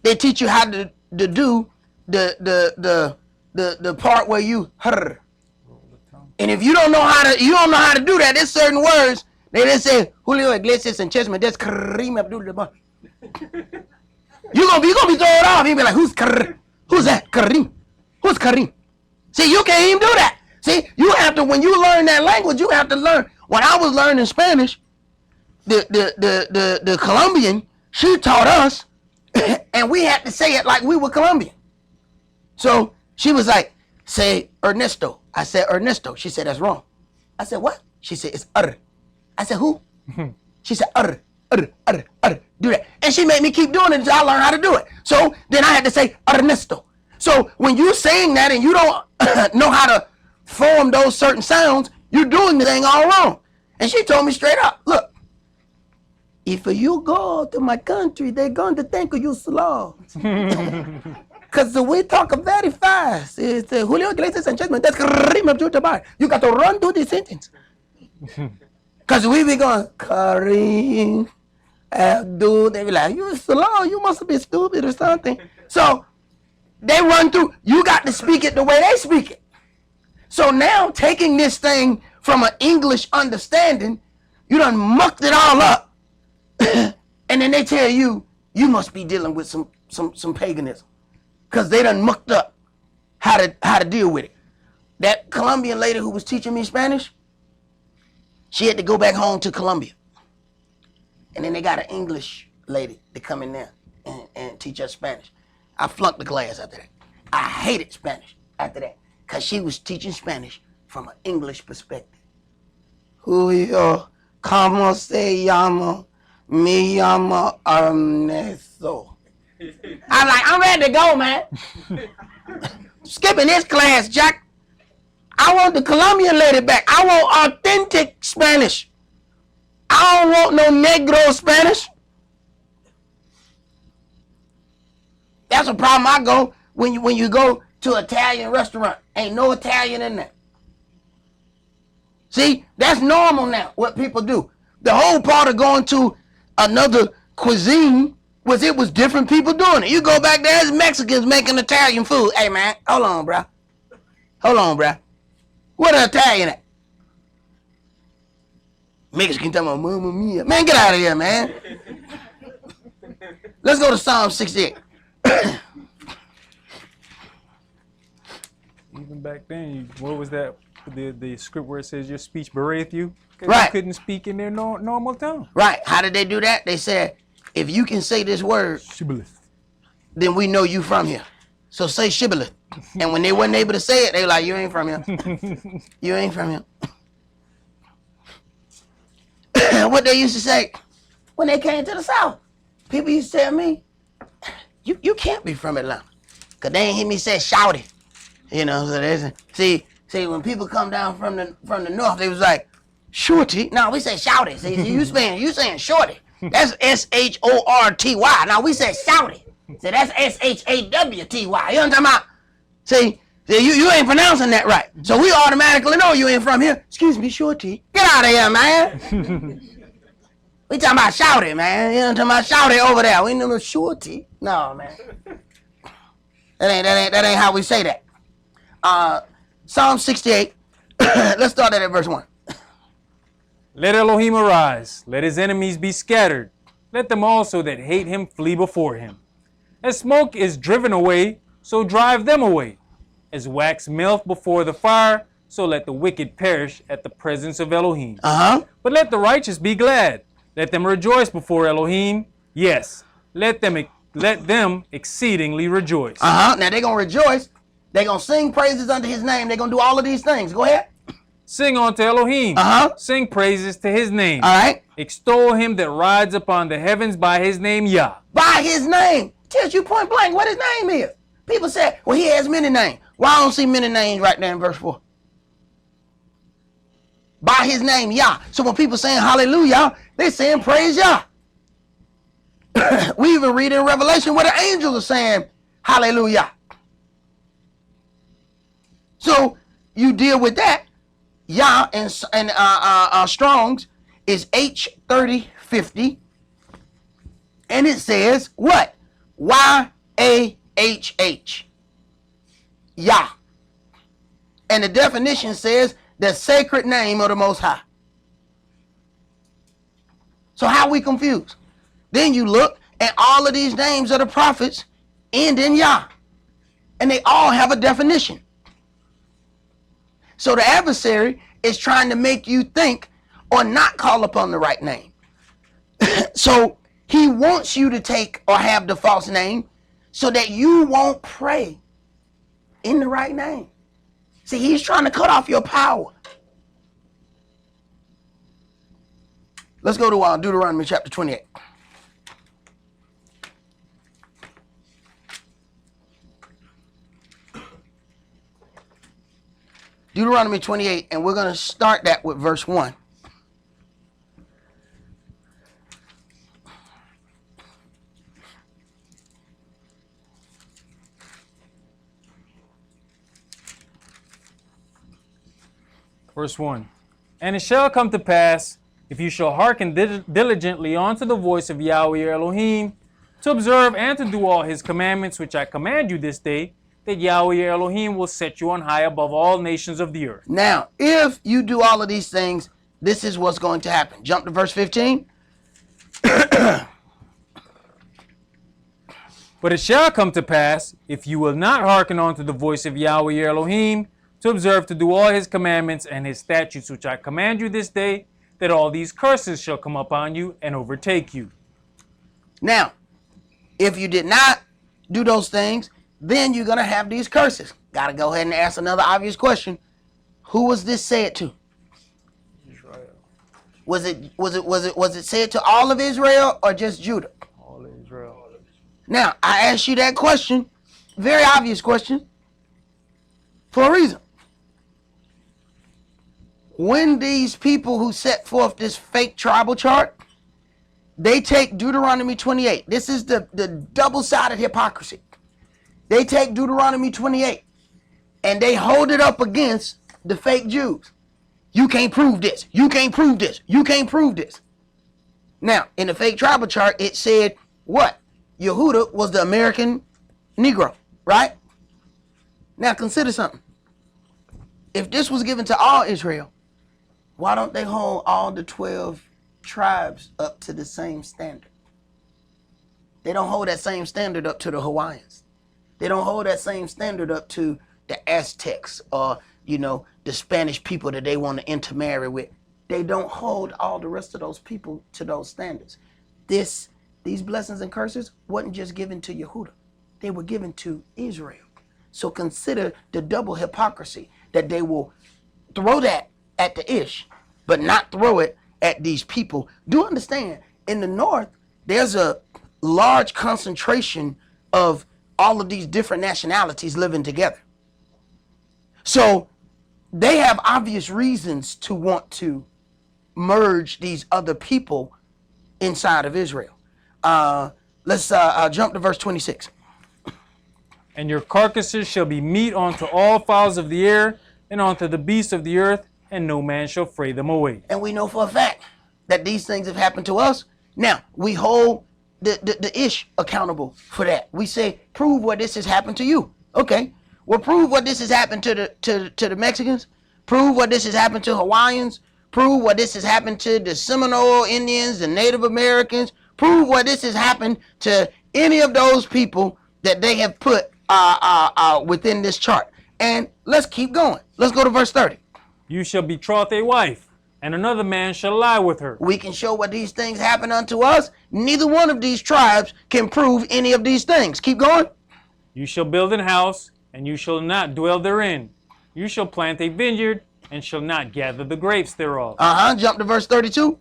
they teach you how to do the part where you her. And if you don't know how to do that, there's certain words they just say Julio Iglesias and Chessman. That's Kareem Abdul-Jabbar. You're gonna be thrown off. You be like, who's that? Kareem. Who's Kareem? See, you can't even do that. See, you have to, when you learn that language, you have to learn. When I was learning Spanish, the Colombian, she taught us, and we had to say it like we were Colombian. So she was like, say Ernesto. I said Ernesto. She said, that's wrong. I said, what? She said, it's utter. I said, who? She said, utter. Do that. And she made me keep doing it until I learned how to do it. So then I had to say Ernesto. So when you're saying that and you don't know how to form those certain sounds, you're doing the thing all wrong. And she told me straight up, look, if you go to my country, they're going to think you slow. Because we talk very fast. It's Julio Iglesias and Chessman. That's Kareem Abdul-Jabbar. You got to run through the sentence. Because we be going, Kareem Abdul. They be like, you slow. You must be stupid or something. So they run through. You got to speak it the way they speak it. So now taking this thing from an English understanding, you done mucked it all up. And then they tell you, you must be dealing with some paganism. Because they done mucked up how to deal with it. That Colombian lady who was teaching me Spanish, she had to go back home to Colombia. And then they got an English lady to come in there and teach us Spanish. I flunked the class after that. I hated Spanish after that. Because she was teaching Spanish from an English perspective. Julio, ¿cómo se llama? Me llamo Ernesto. I'm like, I'm ready to go, man. Skipping this class, Jack. I want the Colombian lady back. I want authentic Spanish. I don't want no Negro Spanish. That's a problem I go when you go to an Italian restaurant. Ain't no Italian in there. See, that's normal now, what people do. The whole part of going to another cuisine was it was different people doing it. You go back there, there's Mexicans making Italian food. Hey, man, hold on, bro. What an Italian at? Mexican talking about Mamma Mia. Man, get out of here, man. Let's go to Psalm 68. Even back then, what was that? The script where it says your speech bewrayeth you? Right. You couldn't speak in their normal tongue. Right. How did they do that? They said, if you can say this word, Shibboleth. then we know you from here. So say shibboleth. And when they wasn't able to say it, they were like, you ain't from here. You ain't from here. What they used to say when they came to the South, people used to tell me, you can't be from Atlanta. Because they ain't hear me say shout it. You know, so they see, when people come down from the north, they was like, shorty. No, we say shout it. See, you saying shorty. That's S-H-O-R-T-Y. Now we say shout it. See, that's S-H-A-W-T-Y. You know what I'm talking about? See, you ain't pronouncing that right. So we automatically know you ain't from here. Excuse me, shorty. Get out of here, man. We talking about shout it, man. You know what I'm talking about? Shout it over there. We ain't no shorty. No, man. That ain't how we say that. Psalm 68. Let's start at verse 1. Let Elohim arise. Let his enemies be scattered. Let them also that hate him flee before him. As smoke is driven away, so drive them away. As wax melteth before the fire, so let the wicked perish at the presence of Elohim. But let the righteous be glad. Let them rejoice before Elohim. Yes, let them exceedingly rejoice. Now they're going to rejoice. They're going to sing praises unto his name. They're going to do all of these things. Go ahead. Sing unto Elohim. Sing praises to his name. All right. Extol him that rides upon the heavens by his name, Yah. By his name. Tells you point blank what his name is. People say, well, he has many names. Well, I don't see many names right there in verse 4. By his name, Yah. So when people saying hallelujah, they saying praise Yah. We even read in Revelation where the angels are saying hallelujah. So you deal with that. Yah and Strong's is H3050. And it says what? YHWH. Yah. And the definition says the sacred name of the Most High. So how we confused? Then you look and all of these names of the prophets end in Yah. And they all have a definition. So the adversary is trying to make you think or not call upon the right name. So he wants you to take or have the false name so that you won't pray in the right name. See, he's trying to cut off your power. Let's go to Deuteronomy chapter 28. Deuteronomy 28, and we're going to start that with verse 1. Verse 1. And it shall come to pass, if you shall hearken diligently unto the voice of Yahweh your Elohim, to observe and to do all his commandments which I command you this day, that Yahweh your Elohim will set you on high above all nations of the earth. Now, if you do all of these things, this is what's going to happen. Jump to verse 15. But it shall come to pass, if you will not hearken unto the voice of Yahweh your Elohim, to observe to do all his commandments and his statutes which I command you this day, that all these curses shall come upon you and overtake you. Now, if you did not do those things, then you're going to have these curses. Got to go ahead and ask another obvious question. Who was this said to? Israel. Was it said to all of Israel or just Judah? All of Israel. Now, I asked you that question, very obvious question, for a reason. When these people who set forth this fake tribal chart, they take Deuteronomy 28. This is the double-sided hypocrisy. They take Deuteronomy 28 and they hold it up against the fake Jews. You can't prove this. You can't prove this. You can't prove this. Now, in the fake tribal chart, it said what? Yehuda was the American Negro, right? Now, consider something. If this was given to all Israel, why don't they hold all the 12 tribes up to the same standard? They don't hold that same standard up to the Hawaiians. They don't hold that same standard up to the Aztecs or, the Spanish people that they want to intermarry with. They don't hold all the rest of those people to those standards. These blessings and curses wasn't just given to Yehuda. They were given to Israel. So consider the double hypocrisy that they will throw that at the Ish, but not throw it at these people. Do understand, in the north, there's a large concentration of all of these different nationalities living together. So they have obvious reasons to want to merge these other people inside of Israel. Let's jump to verse 26. And your carcasses shall be meat unto all fowls of the air and unto the beasts of the earth, and no man shall fray them away. And we know for a fact that these things have happened to us. Now, we hold the Ish accountable for that. We say, prove what this has happened to you. Okay. Well, prove what this has happened to the Mexicans. Prove what this has happened to Hawaiians. Prove what this has happened to the Seminole Indians, the Native Americans. Prove what this has happened to any of those people that they have put within this chart. And let's keep going. Let's go to verse 30. You shall betroth a wife, and another man shall lie with her. We can show what these things happen unto us. Neither one of these tribes can prove any of these things. Keep going. You shall build an house, and you shall not dwell therein. You shall plant a vineyard, and shall not gather the grapes thereof. Jump to verse 32.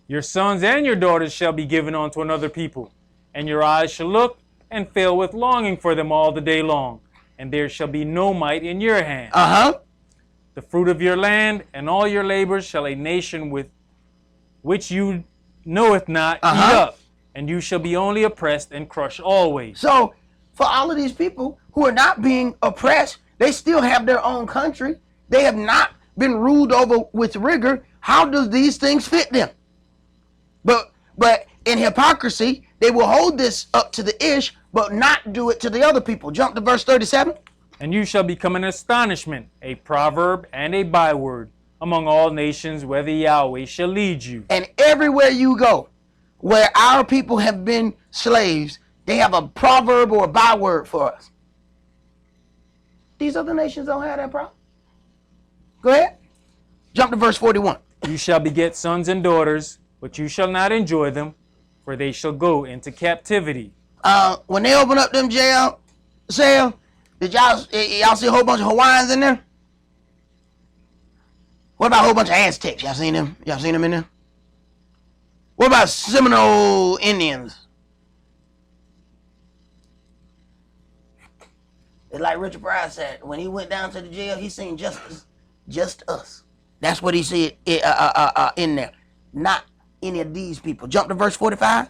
Your sons and your daughters shall be given unto another people, and your eyes shall look and fill with longing for them all the day long, and there shall be no might in your hand. The fruit of your land and all your labors shall a nation with which you knoweth not eat up, and you shall be only oppressed and crushed always. So, for all of these people who are not being oppressed, They still have their own country. They have not been ruled over with rigor. How does these things fit them? But in hypocrisy, they will hold this up to the ish, but not do it to the other people. Jump to verse 37. And you shall become an astonishment, a proverb, and a byword among all nations, whether Yahweh shall lead you. And everywhere you go, where our people have been slaves, they have a proverb or a byword for us. These other nations don't have that problem. Go ahead. Jump to verse 41. You shall beget sons and daughters, but you shall not enjoy them, for they shall go into captivity. When they open up them jail cell, did y'all see a whole bunch of Hawaiians in there? What about a whole bunch of Aztecs? Y'all seen them? Y'all seen them in there? What about Seminole Indians? It's like Richard Pryor said, when he went down to the jail, he seen just us. That's what he said in there. Not any of these people. Jump to verse 45.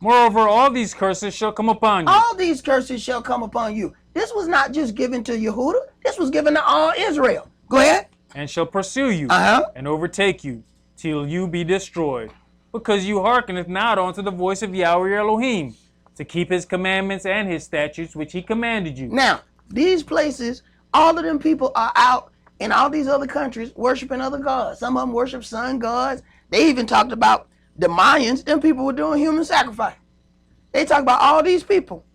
Moreover, all these curses shall come upon you. All these curses shall come upon you. This was not just given to Yehuda. This was given to all Israel. Go ahead. And shall pursue you, Uh-huh. and overtake you, till you be destroyed, because you hearkeneth not unto the voice of Yahweh your Elohim, to keep his commandments and his statutes which he commanded you. Now, these places, all of them people are out in all these other countries worshiping other gods. Some of them worship sun gods. They even talked about the Mayans. Them people were doing human sacrifice. They talk about all these people.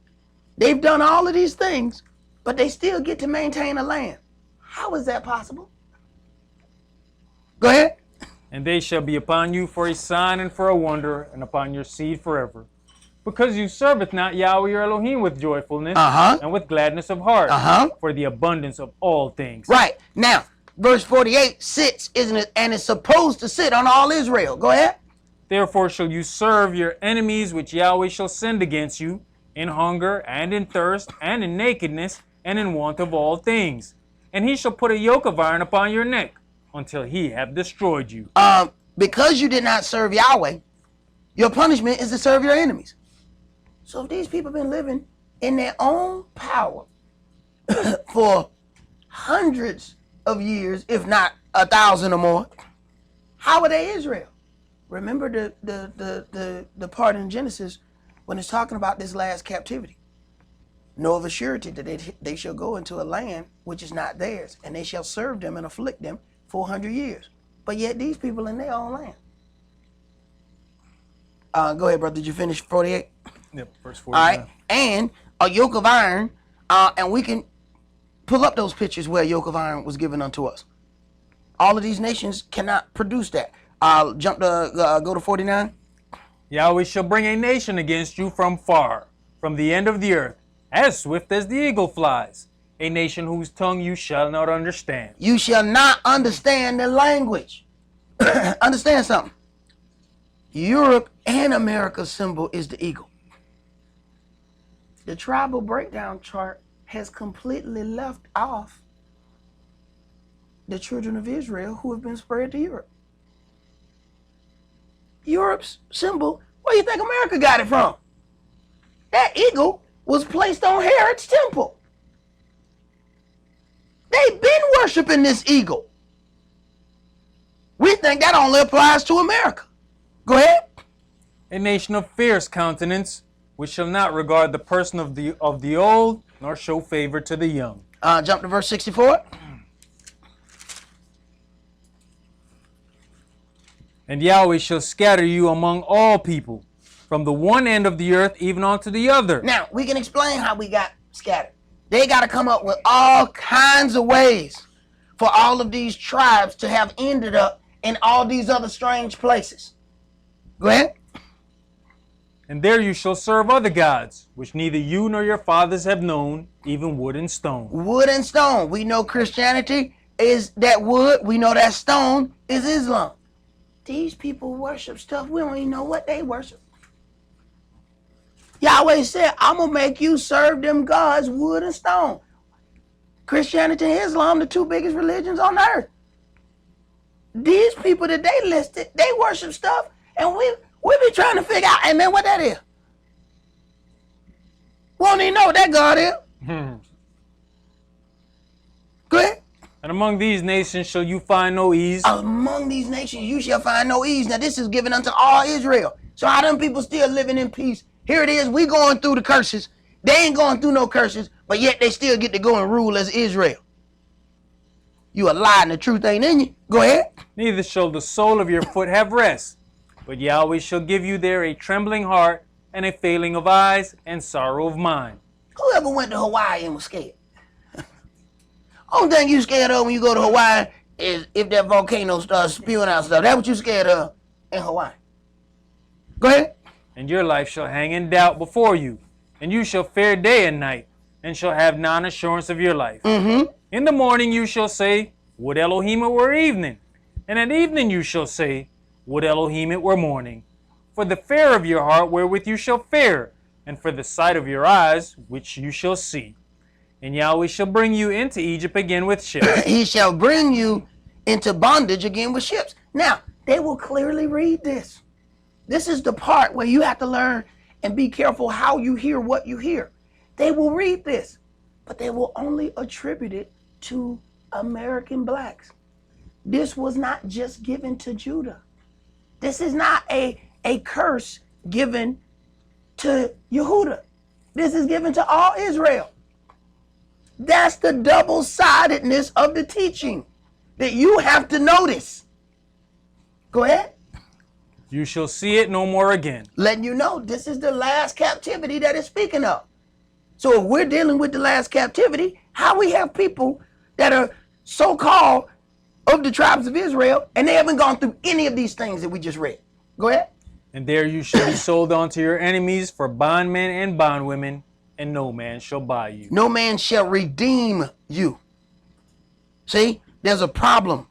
They've done all of these things, but they still get to maintain a land. How is that possible? Go ahead. And they shall be upon you for a sign and for a wonder, and upon your seed forever. Because you serveth not Yahweh your Elohim with joyfulness and with gladness of heart, for the abundance of all things. Right. Now, verse 48 sits, isn't it? And it's supposed to sit on all Israel. Go ahead. Therefore shall you serve your enemies which Yahweh shall send against you, in hunger and in thirst and in nakedness and in want of all things. And he shall put a yoke of iron upon your neck, until he have destroyed you. Because you did not serve Yahweh, your punishment is to serve your enemies. So if these people have been living in their own power for hundreds of years, if not 1,000 or more, how are they Israel? Remember the part in Genesis when it's talking about this last captivity. Know of a surety that they shall go into a land which is not theirs, and they shall serve them and afflict them 400 years. But yet these people in their own land. Go ahead, brother. Did you finish 48? Yep, verse 49. All right. And a yoke of iron, and we can pull up those pictures where a yoke of iron was given unto us. All of these nations cannot produce that. Go to 49. Yahweh shall bring a nation against you from far, from the end of the earth, as swift as the eagle flies. A nation whose tongue you shall not understand. You shall not understand the language. Understand something. Europe and America's symbol is the eagle. The tribal breakdown chart has completely left off the children of Israel who have been spread to Europe. Europe's symbol, where do you think America got it from? That eagle was placed on Herod's temple. They've been worshiping this eagle. We think that only applies to America. Go ahead. A nation of fierce countenance, which shall not regard the person of the old, nor show favor to the young. Jump to verse 64. And Yahweh shall scatter you among all people, from the one end of the earth even unto the other. Now, we can explain how we got scattered. They got to come up with all kinds of ways for all of these tribes to have ended up in all these other strange places. Go ahead. And there you shall serve other gods, which neither you nor your fathers have known, even wood and stone. Wood and stone. We know Christianity is that wood. We know that stone is Islam. These people worship stuff. We don't even know what they worship. Yahweh said, I'm going to make you serve them gods, wood and stone. Christianity and Islam, the two biggest religions on earth. These people that they listed, they worship stuff, and we be trying to figure out, amen, what that is. We don't even know what that God is. Go ahead. And among these nations shall you find no ease. Among these nations you shall find no ease. Now this is given unto all Israel. So how them people still living in peace? Here it is. We going through the curses. They ain't going through no curses, but yet they still get to go and rule as Israel. You a lie and the truth ain't in you. Go ahead. Neither shall the sole of your foot have rest. But Yahweh shall give you there a trembling heart and a failing of eyes and sorrow of mind. Whoever went to Hawaii and was scared? Only thing you scared of when you go to Hawaii is if that volcano starts spewing out stuff. That's what you scared of in Hawaii. Go ahead. And your life shall hang in doubt before you, and you shall fare day and night, and shall have non-assurance of your life. In the morning you shall say, would Elohim it were evening. And at evening you shall say, would Elohim it were morning. For the fare of your heart wherewith you shall fare, and for the sight of your eyes which you shall see. And Yahweh shall bring you into Egypt again with ships. He shall bring you into bondage again with ships. Now, they will clearly read this. This is the part where you have to learn and be careful how you hear what you hear. They will read this, but they will only attribute it to American blacks. This was not just given to Judah. This is not a curse given to Yehuda. This is given to all Israel. That's the double-sidedness of the teaching that you have to notice. Go ahead. You shall see it no more again. Letting you know this is the last captivity that it's speaking of. So if we're dealing with the last captivity, how we have people that are so-called of the tribes of Israel and they haven't gone through any of these things that we just read. Go ahead. And there you shall be sold unto your enemies for bondmen and bondwomen, and no man shall buy you. No man shall redeem you. See, there's a problem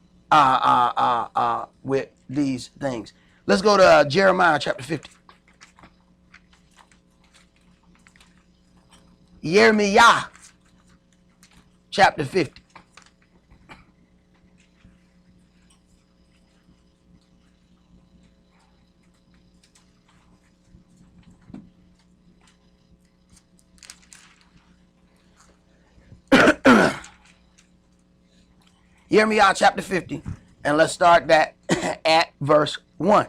with these things. Let's go to Jeremiah chapter 50. Jeremiah chapter 50. Jeremiah chapter 50, and let's start that at verse 1.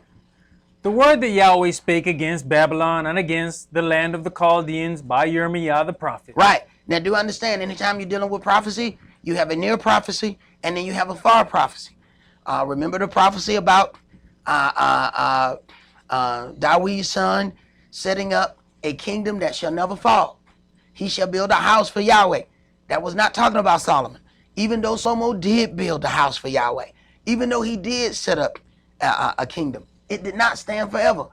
The word that Yahweh spake against Babylon and against the land of the Chaldeans by Jeremiah the prophet. Right. Now do understand, anytime you're dealing with prophecy, you have a near prophecy and then you have a far prophecy. Remember the prophecy about David's son setting up a kingdom that shall never fall. He shall build a house for Yahweh. That was not talking about Solomon. Even though Solomon did build a house for Yahweh, even though he did set up a kingdom, it did not stand forever.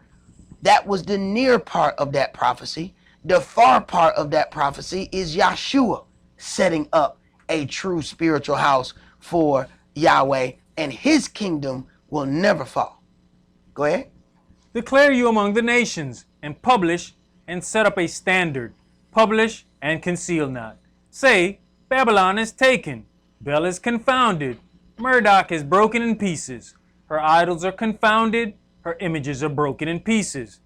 That was the near part of that prophecy. The far part of that prophecy is Yahshua setting up a true spiritual house for Yahweh, and his kingdom will never fall. Go ahead. Declare you among the nations, and publish, and set up a standard. Publish, and conceal not. Say, Babylon is taken, Bel is confounded, Murdoch is broken in pieces. Her idols are confounded, her images are broken in pieces.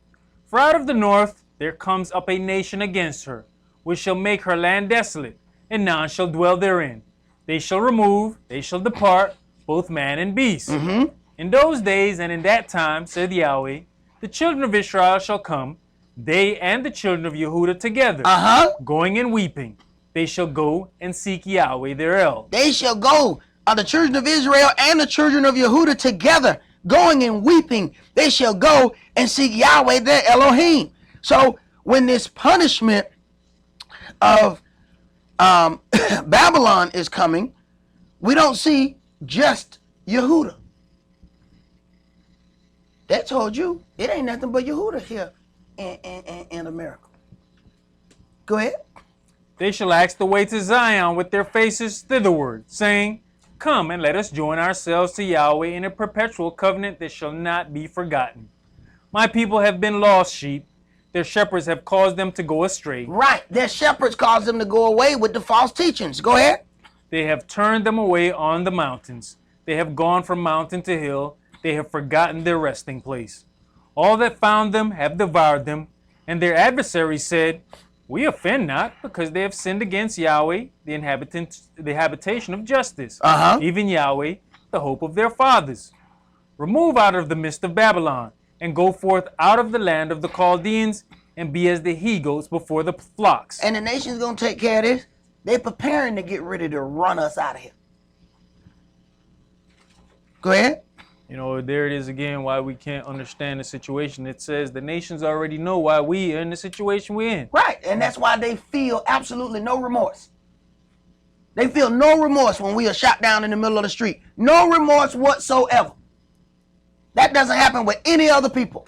For out of the north there comes up a nation against her, which shall make her land desolate, and none shall dwell therein. They shall remove, they shall depart, both man and beast. In those days and in that time, said Yahweh, the children of Israel shall come, they and the children of Yehuda together, going and weeping. They shall go and seek Yahweh their El. They shall go, the children of Israel and the children of Yehuda together, going and weeping. They shall go and seek Yahweh their Elohim. So when this punishment of Babylon is coming, we don't see just Yehuda. That told you it ain't nothing but Yehuda here in America. Go ahead. They shall ask the way to Zion with their faces thitherward, saying, come and let us join ourselves to Yahweh in a perpetual covenant that shall not be forgotten. My people have been lost sheep. Their shepherds have caused them to go astray. Right. Their shepherds caused them to go away with the false teachings. Go ahead. They have turned them away on the mountains. They have gone from mountain to hill. They have forgotten their resting place. All that found them have devoured them, and their adversaries said, We offend not, because they have sinned against Yahweh, the habitation of justice, even Yahweh, the hope of their fathers. Remove out of the midst of Babylon, and go forth out of the land of the Chaldeans, and be as the he-goats before the flocks. And the nation's going to take care of this. They're preparing to get ready to run us out of here. Go ahead. You know, there it is again, why we can't understand the situation. It says the nations already know why we are in the situation we're in. Right, and that's why they feel absolutely no remorse. They feel no remorse when we are shot down in the middle of the street. No remorse whatsoever. That doesn't happen with any other people.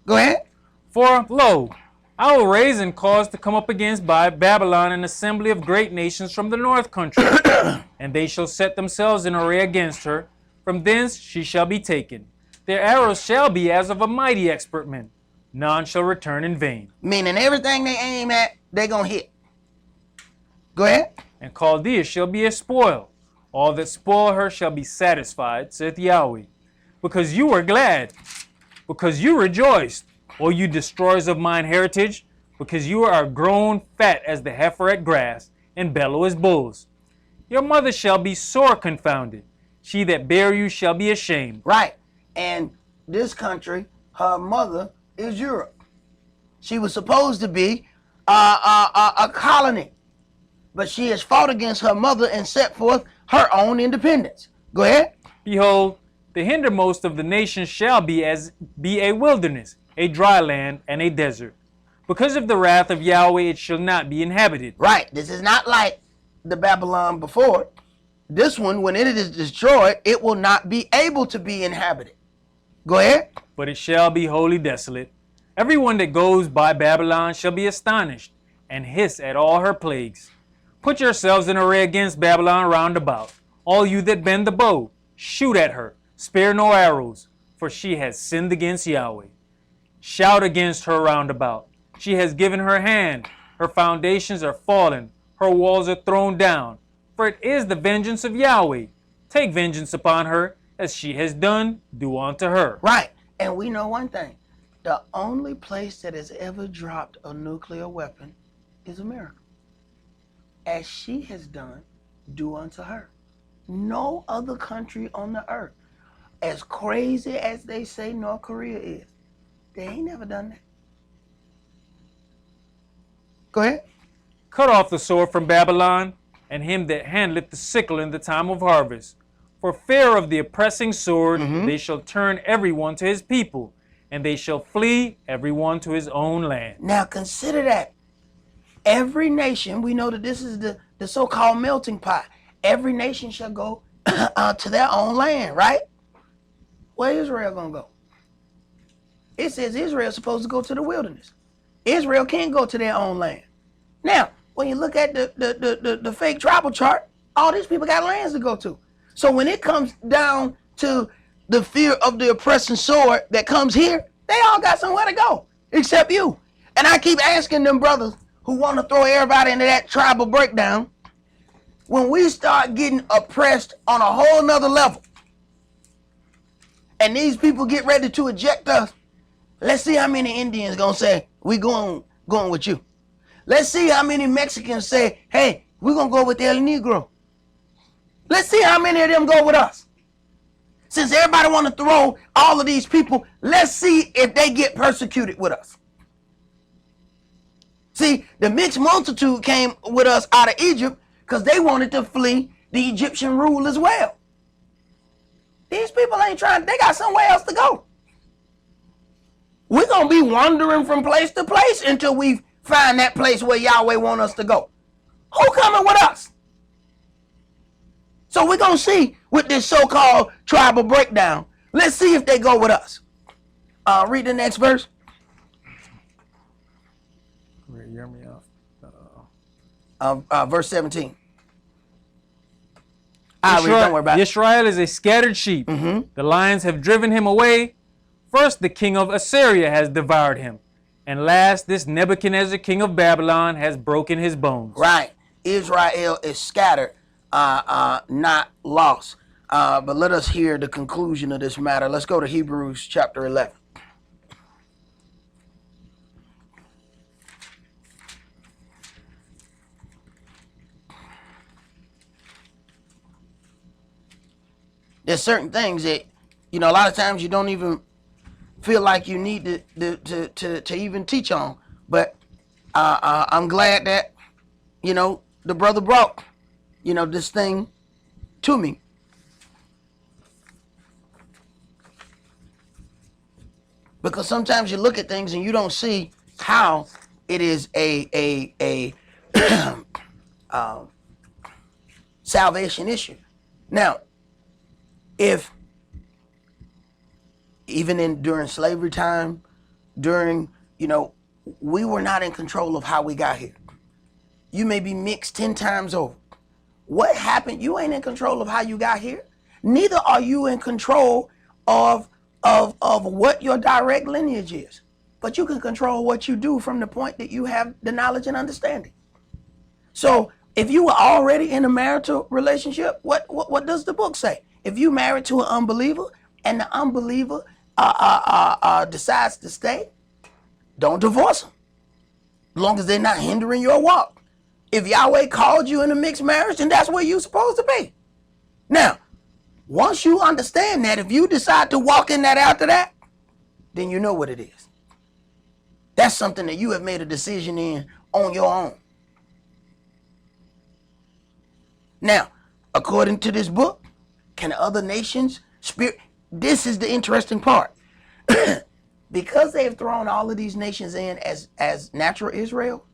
Go ahead. For, lo, I will raise and cause to come up against by Babylon an assembly of great nations from the north country, and they shall set themselves in array against her. From thence she shall be taken. Their arrows shall be as of a mighty expertman. None shall return in vain. Meaning everything they aim at, they're going to hit. Go ahead. And Chaldea shall be a spoil. All that spoil her shall be satisfied, saith Yahweh. Because you were glad, because you rejoiced, O you destroyers of mine heritage, because you are grown fat as the heifer at grass, and bellow as bulls. Your mother shall be sore confounded. She that bare you shall be ashamed. Right. And this country, her mother is Europe. She was supposed to be a colony, but she has fought against her mother and set forth her own independence. Go ahead. Behold, the hindermost of the nations shall be a wilderness, a dry land, and a desert. Because of the wrath of Yahweh, it shall not be inhabited. Right. This is not like the Babylon before. This one, when it is destroyed, it will not be able to be inhabited. Go ahead. But it shall be wholly desolate. Everyone that goes by Babylon shall be astonished, and hiss at all her plagues. Put yourselves in array against Babylon round about. All you that bend the bow, shoot at her, spare no arrows, for she has sinned against Yahweh. Shout against her round about. She has given her hand, her foundations are fallen, her walls are thrown down. For it is the vengeance of Yahweh. Take vengeance upon her, as she has done, do unto her. Right. And we know one thing. The only place that has ever dropped a nuclear weapon is America. As she has done, do unto her. No other country on the earth, as crazy as they say North Korea is, they ain't never done that. Go ahead. Cut off the sword from Babylon, and him that handleth the sickle in the time of harvest. For fear of the oppressing sword, they shall turn everyone to his people, and they shall flee everyone to his own land. Now consider that. Every nation, we know that this is the so-called melting pot. Every nation shall go to their own land, right? Where Israel gonna go? It says Israel's supposed to go to the wilderness. Israel can't go to their own land. Now, when you look at the fake tribal chart, all these people got lands to go to. So when it comes down to the fear of the oppressing sword that comes here, they all got somewhere to go, except you. And I keep asking them brothers who want to throw everybody into that tribal breakdown, when we start getting oppressed on a whole nother level, and these people get ready to eject us, let's see how many Indians gonna say, we going with you. Let's see how many Mexicans say, hey, we're going to go with El Negro. Let's see how many of them go with us. Since everybody want to throw all of these people, let's see if they get persecuted with us. See, the mixed multitude came with us out of Egypt because they wanted to flee the Egyptian rule as well. These people ain't trying, they got somewhere else to go. We're going to be wandering from place to place until we find that place where Yahweh wants us to go. Who coming with us? So we're going to see with this so-called tribal breakdown. Let's see if they go with us. Read the next verse. Hear me off. Verse 17. Israel, don't worry about it. Israel is a scattered sheep. The lions have driven him away. First, the king of Assyria has devoured him. And last, this Nebuchadnezzar, king of Babylon, has broken his bones. Right. Israel is scattered, not lost. But let us hear the conclusion of this matter. Let's go to Hebrews chapter 11. There's certain things that, you know, a lot of times you don't even feel like you need to even teach on. But I'm glad that, you know, the brother brought, you know, this thing to me. Because sometimes you look at things and you don't see how it is a salvation issue. Now, if even during slavery time, during, you know, we were not in control of how we got here. You may be mixed 10 times over. What happened? You ain't in control of how you got here. Neither are you in control of what your direct lineage is. But you can control what you do from the point that you have the knowledge and understanding. So if you were already in a marital relationship, what does the book say? If you married to an unbeliever and the unbeliever decides to stay, don't divorce them, as long as they're not hindering your walk. If Yahweh called you in a mixed marriage, then that's where you're supposed to be. Now, once you understand that, if you decide to walk in that after that, then you know what it is. That's something that you have made a decision in on your own. Now, according to this book, can other nations this is the interesting part. Because they've thrown all of these nations in as natural Israel,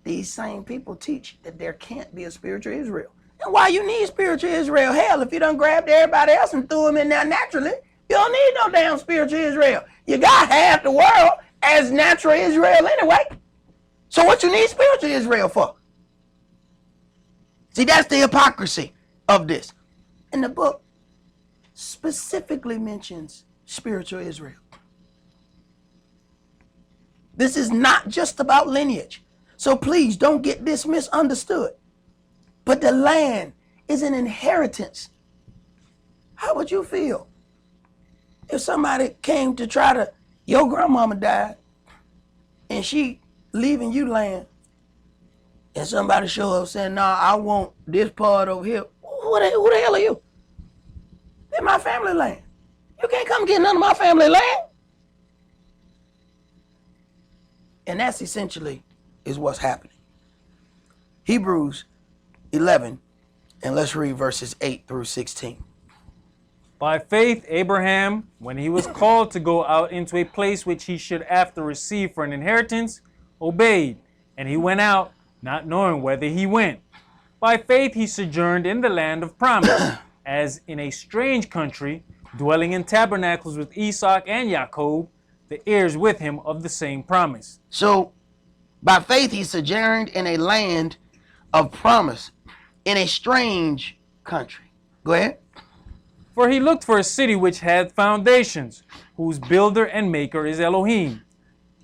these same people teach that there can't be a spiritual Israel. And why you need spiritual Israel? Hell, if you done grabbed everybody else and threw them in there naturally, you don't need no damn spiritual Israel. You got half the world as natural Israel anyway. So what you need spiritual Israel for? See, that's the hypocrisy of this. And the book specifically mentions spiritual Israel. This is not just about lineage. So please don't get this misunderstood. But the land is an inheritance. How would you feel if somebody came to try to, your grandmama died and she leaving you land, and somebody show up saying, nah, I want this part over here. Who the hell are you? It's my family land. You can't come get none of my family land. And that's essentially is what's happening. Hebrews 11, and let's read verses 8 through 16. By faith, Abraham, when he was called to go out into a place which he should after receive for an inheritance, obeyed, and he went out, not knowing whither he went. By faith he sojourned in the land of promise, as in a strange country, dwelling in tabernacles with Isaac and Jacob, the heirs with him of the same promise. So, by faith he sojourned in a land of promise, in a strange country. Go ahead. For he looked for a city which had foundations, whose builder and maker is Elohim.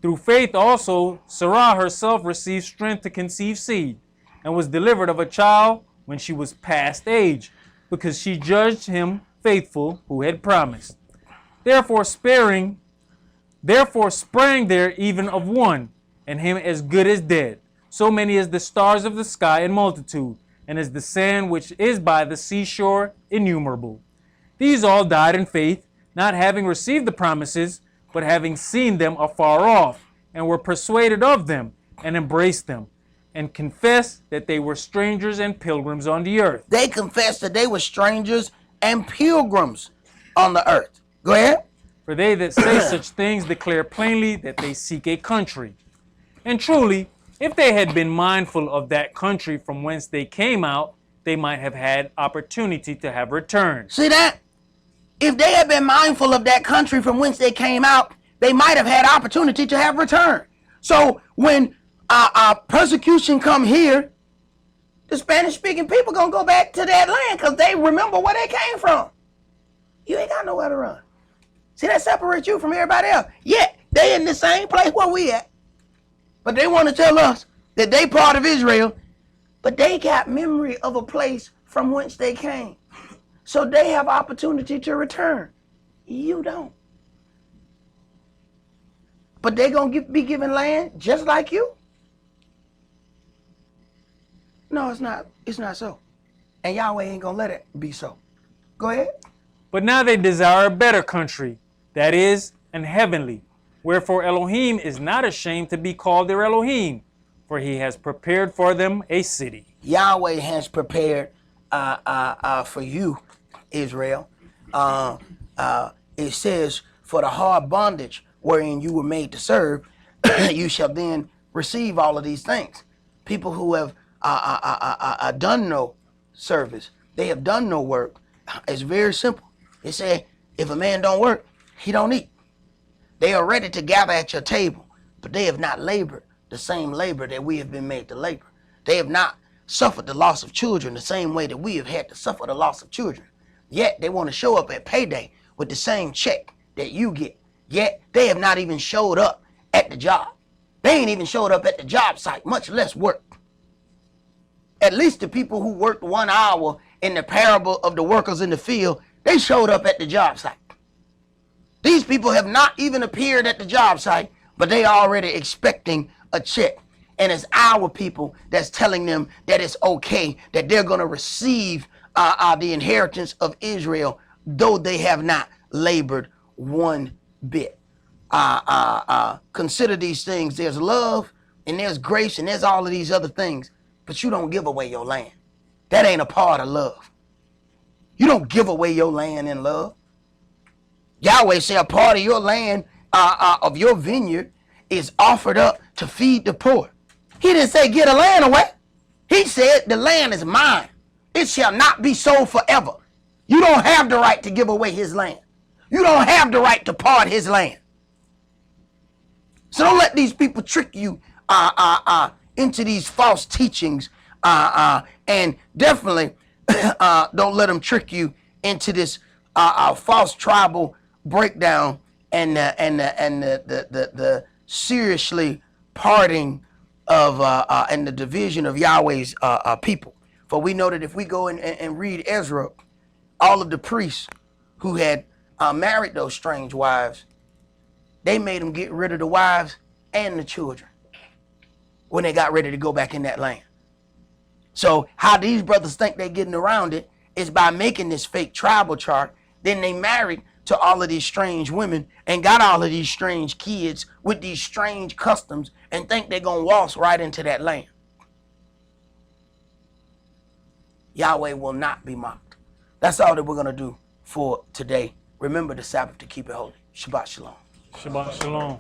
Through faith also Sarah herself received strength to conceive seed, and was delivered of a child when she was past age, because she judged him faithful who had promised. Therefore sprang there even of one, and him as good as dead, so many as the stars of the sky in multitude, and as the sand which is by the seashore innumerable. These all died in faith, not having received the promises, but having seen them afar off, and were persuaded of them, and embraced them, and confessed that they were strangers and pilgrims on the earth. They confessed that they were strangers and pilgrims on the earth. Go ahead. For they that say such things declare plainly that they seek a country. And truly, if they had been mindful of that country from whence they came out, they might have had opportunity to have returned. See that? If they had been mindful of that country from whence they came out, they might have had opportunity to have returned. So when persecution come here, the Spanish-speaking people gonna go back to that land because they remember where they came from. You ain't got nowhere to run. See, that separates you from everybody else. Yet, they in the same place where we at. But they want to tell us that they part of Israel, but they got memory of a place from whence they came. So they have opportunity to return. You don't. But they going to be given land just like you? No, it's not. It's not so. And Yahweh ain't going to let it be so. Go ahead. But now they desire a better country, that is, an heavenly. Wherefore Elohim is not ashamed to be called their Elohim, for he has prepared for them a city. Yahweh has prepared for you, Israel. It says, for the hard bondage wherein you were made to serve, you shall then receive all of these things. People who have done no service, they have done no work. It's very simple. It said, if a man don't work, he don't eat. They are ready to gather at your table, but they have not labored the same labor that we have been made to labor. They have not suffered the loss of children the same way that we have had to suffer the loss of children. Yet they want to show up at payday with the same check that you get. Yet they have not even showed up at the job. They ain't even showed up at the job site, much less work. At least the people who worked 1 hour in the parable of the workers in the field, they showed up at the job site. These people have not even appeared at the job site, but they are already expecting a check. And it's our people that's telling them that it's okay, that they're going to receive the inheritance of Israel, though they have not labored one bit. Consider these things. There's love and there's grace and there's all of these other things, but you don't give away your land. That ain't a part of love. You don't give away your land in love. Yahweh said a part of your land, of your vineyard, is offered up to feed the poor. He didn't say get a land away. He said the land is mine. It shall not be sold forever. You don't have the right to give away his land. You don't have the right to part his land. So don't let these people trick you into these false teachings, and definitely don't let them trick you into this false tribal breakdown and the seriously parting of and the division of Yahweh's people. For we know that if we go and read Ezra, all of the priests who had married those strange wives, they made them get rid of the wives and the children when they got ready to go back in that land. So how these brothers think they're getting around it is by making this fake tribal chart. Then they married to all of these strange women and got all of these strange kids with these strange customs and think they're going to waltz right into that land. Yahweh will not be mocked. That's all that we're going to do for today. Remember the Sabbath to keep it holy. Shabbat shalom. Shabbat shalom.